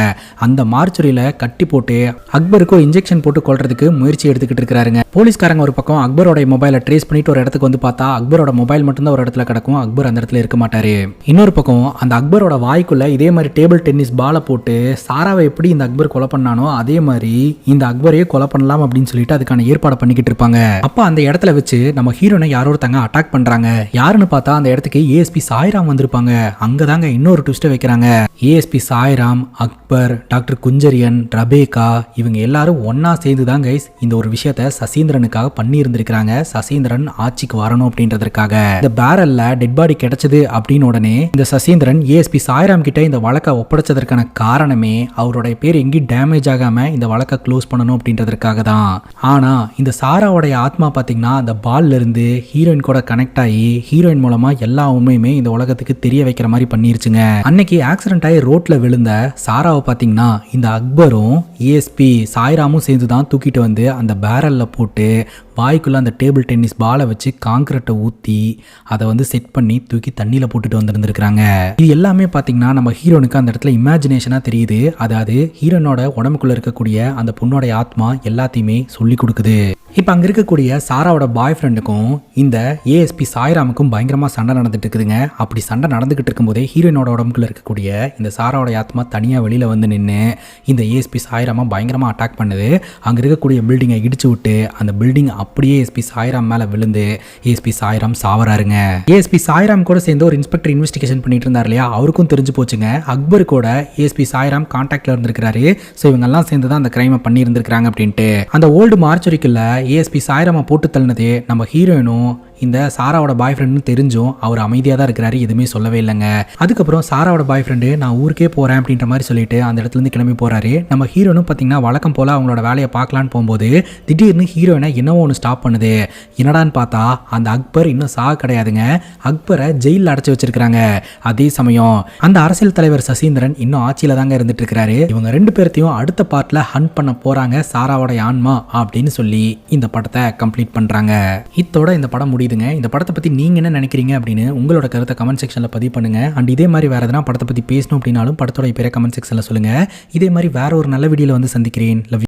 அந்த மார்ச்சரியில் கட்டி போட்டு அக்பருக்கு ஒரு இன்ஜெக்ஷன் போட்டு கொள்றதுக்கு முயற்சி எடுத்துக்கிட்டு இருக்கிறாருங்க. போலீஸ்காரங்க ஒரு பக்கம் அக்பரோட மொபைலை ட்ரேஸ் பண்ணிட்டு ஒரு இடத்துக்கு வந்து பார்த்தா அக்பரோட மொபைல் மட்டும்தான் ஒரு இடத்துல கிடக்கும், அக்பர் அந்த இடத்துல இருக்க மாட்டாரு. இன்னொரு பக்கம் அந்த அக்பரோட வாய்க்குள்ள இதே மாதிரி டேபிள் டென்னிஸ் பாலை போட்டு சாராவை எப்படி இந்த அக்பர் கொலை பண்ணானோ அதே மாதிரி இந்த அக்பரையே கொலை பண்ணலாம் அப்படின்னு சொல்லிட்டு அதுக்கான ஏற்பாடு பண்ணிக்கிட்டு இருப்பாங்க. அப்ப அந்த இடத்துல வச்சு நம்ம ஹீரோனை யாரோ ஒருத்தங்க அட்டாக் பண்றாங்க. யாருன்னு பார்த்தா அந்த இடத்துக்கு ஏஎஸ்பி சாய்ராம் வந்திருப்பாங்க. அங்கதாங்க இன்னொரு ட்விஸ்ட் வைக்கிறாங்க. ASP Sairam, Akbar, doctor Kunjarian, Rebecca இவங்க எல்லாரும் ஒன்னா சேர்ந்து தான் கைஸ் இந்த ஒரு விஷயத்த சசீந்திரனுக்காக பண்ணி இருந்திருக்காங்க. சசீந்திரன் ஆட்சிக்கு வரணும் அப்படின்றதுக்காக. இந்த பேரல்ல டெட் பாடி கிடைச்சது அப்படின்னு உடனே இந்த சசீந்திரன் ஏஎஸ்பி சாய்ராம் கிட்ட இந்த வழக்கை ஒப்படைச்சதற்கான காரணமே அவருடைய பேர் எங்கேயும் டேமேஜ் ஆகாம இந்த வழக்கை க்ளோஸ் பண்ணணும் அப்படின்றதுக்காக தான். ஆனா இந்த சாராவுடைய ஆத்மா பாத்தீங்கன்னா அந்த பால்ல இருந்து ஹீரோயின் கூட கனெக்ட் ஆகி ஹீரோயின் மூலமா எல்லா உண்மையுமே இந்த உலகத்துக்கு தெரிய வைக்கிற மாதிரி பண்ணிருச்சுங்க. அன்னைக்கு ஆக்சிடென்ட் ஆகி ரோட்ல விழுந்த சாராவை பாத்தீங்கன்னா இந்த அக்பரும் ஏஎஸ்பி சாய்ராமும் சேர்ந்து தான் தூக்கிட்டு வந்து அந்த பேரல்ல போட்டு வாய்க்குள்ள அந்த டேபிள் டென்னிஸ் பாலை வச்சு காங்கிரீட்டை ஊற்றி அதை வந்து செட் பண்ணி தூக்கி தண்ணியில் போட்டுட்டு வந்திருந்துருக்காங்க. இது எல்லாமே பார்த்தீங்கன்னா நம்ம ஹீரோனுக்கு அந்த இடத்துல இமேஜினேஷனாக தெரியுது. அதாவது ஹீரோனோட உடம்புக்குள்ள இருக்கக்கூடிய அந்த பொண்ணோட ஆத்மா எல்லாத்தையுமே சொல்லி கொடுக்குது. இப்போ அங்கே இருக்கக்கூடிய சாராவோட பாய் ஃப்ரெண்டுக்கும் இந்த ஏஎஸ்பி சாய்ராமுக்கும் பயங்கரமாக சண்டை நடந்துட்டு இருக்குதுங்க. அப்படி சண்டை நடந்துகிட்டு இருக்கும்போதே ஹீரோயினோட உடம்புக்குள்ள இருக்கக்கூடிய இந்த சாராவோட ஆத்மா தனியாக வெளியில் வந்து நின்று இந்த ஏஎஸ்பி சாய்ராமா பயங்கரமாக அட்டாக் பண்ணுது. அங்கே இருக்கக்கூடிய பில்டிங்கை இடிச்சு விட்டு அந்த பில்டிங் அப்படியே ஏஎஸ்பி சாய்ராம் மேலே விழுந்து ஏஎஸ்பி சாய்ராம் சாவறாருங்க. ஏஎஸ்பி சாய்ராம் கூட சேர்ந்து ஒரு இன்ஸ்பெக்டர் இன்வெஸ்டிகேஷன் பண்ணிட்டு இருந்தார் இல்லையா, அவருக்கும் தெரிஞ்சு போச்சுங்க அக்பர் கூட ஏஎஸ்பி சாய்ராம் கான்டாக்ட்ல இருந்திருக்காரு. ஸோ இவங்கெல்லாம் சேர்ந்து தான் அந்த கிரைமை பண்ணி இருந்திருக்காங்க அப்படின்ட்டு. அந்த ஓல்டு மார்ச்சரிக்குள்ள ஏஎஸ்பி சாய்ராமை போட்டு தள்ளினது நம்ம ஹீரோயினும் இந்த சாராவோட பாய் ஃப்ரெண்டுன்னு தெரிஞ்சும் அவர் அமைதியாக தான் இருக்கிறாரு, எதுவுமே சொல்லவே இல்லைங்க. அதுக்கப்புறம் சாராவோட பாய் ஃப்ரெண்டு நான் ஊருக்கே போகிறேன் அப்படின்ற மாதிரி சொல்லிட்டு அந்த இடத்துலேருந்து கிளம்பி போகிறாரு. நம்ம ஹீரோனும் பார்த்தீங்கன்னா வழக்கம் போல் அவங்களோட வேலையை பார்க்கலான்னு போகும்போது திடீர்னு ஹீரோயினை என்னவோ ஒன்று ஸ்டாப் பண்ணுது. என்னடான்னு பார்த்தா அந்த அக்பர் இன்னும் கிடையாதுங்க. அக்பரை ஜெயிலில் அடைச்சி வச்சிருக்காங்க. அதே சமயம் அந்த அரசியல் தலைவர் சசீந்திரன் இன்னும் ஆட்சியில் தாங்க இருந்துட்டு இருக்கிறாரு. இவங்க ரெண்டு பேர்த்தையும் அடுத்த பார்ட்ல ஹண்ட் பண்ண போறாங்க சாராவோட ஆன்மா அப்படின்னு சொல்லி இந்த படத்தை கம்ப்ளீட் பண்றாங்க. இத்தோட இந்த படம் முடியுதுங்க. இந்த படத்தை பத்தி நீங்க என்ன நினைக்கிறீங்க அப்படின்னு உங்களோட கருத்தை கமெண்ட் செக்ஷன்ல பதிவு பண்ணுங்க. அண்ட் இதே மாதிரி வேற எதனா படத்தை பத்தி பேசணும் அப்படின்னாலும் படத்தோட பேரை கமெண்ட் செக்ஷன்ல சொல்லுங்க. இதே மாதிரி வேற ஒரு நல்ல வீடியோல வந்து சந்திக்கிறேன். லவ்.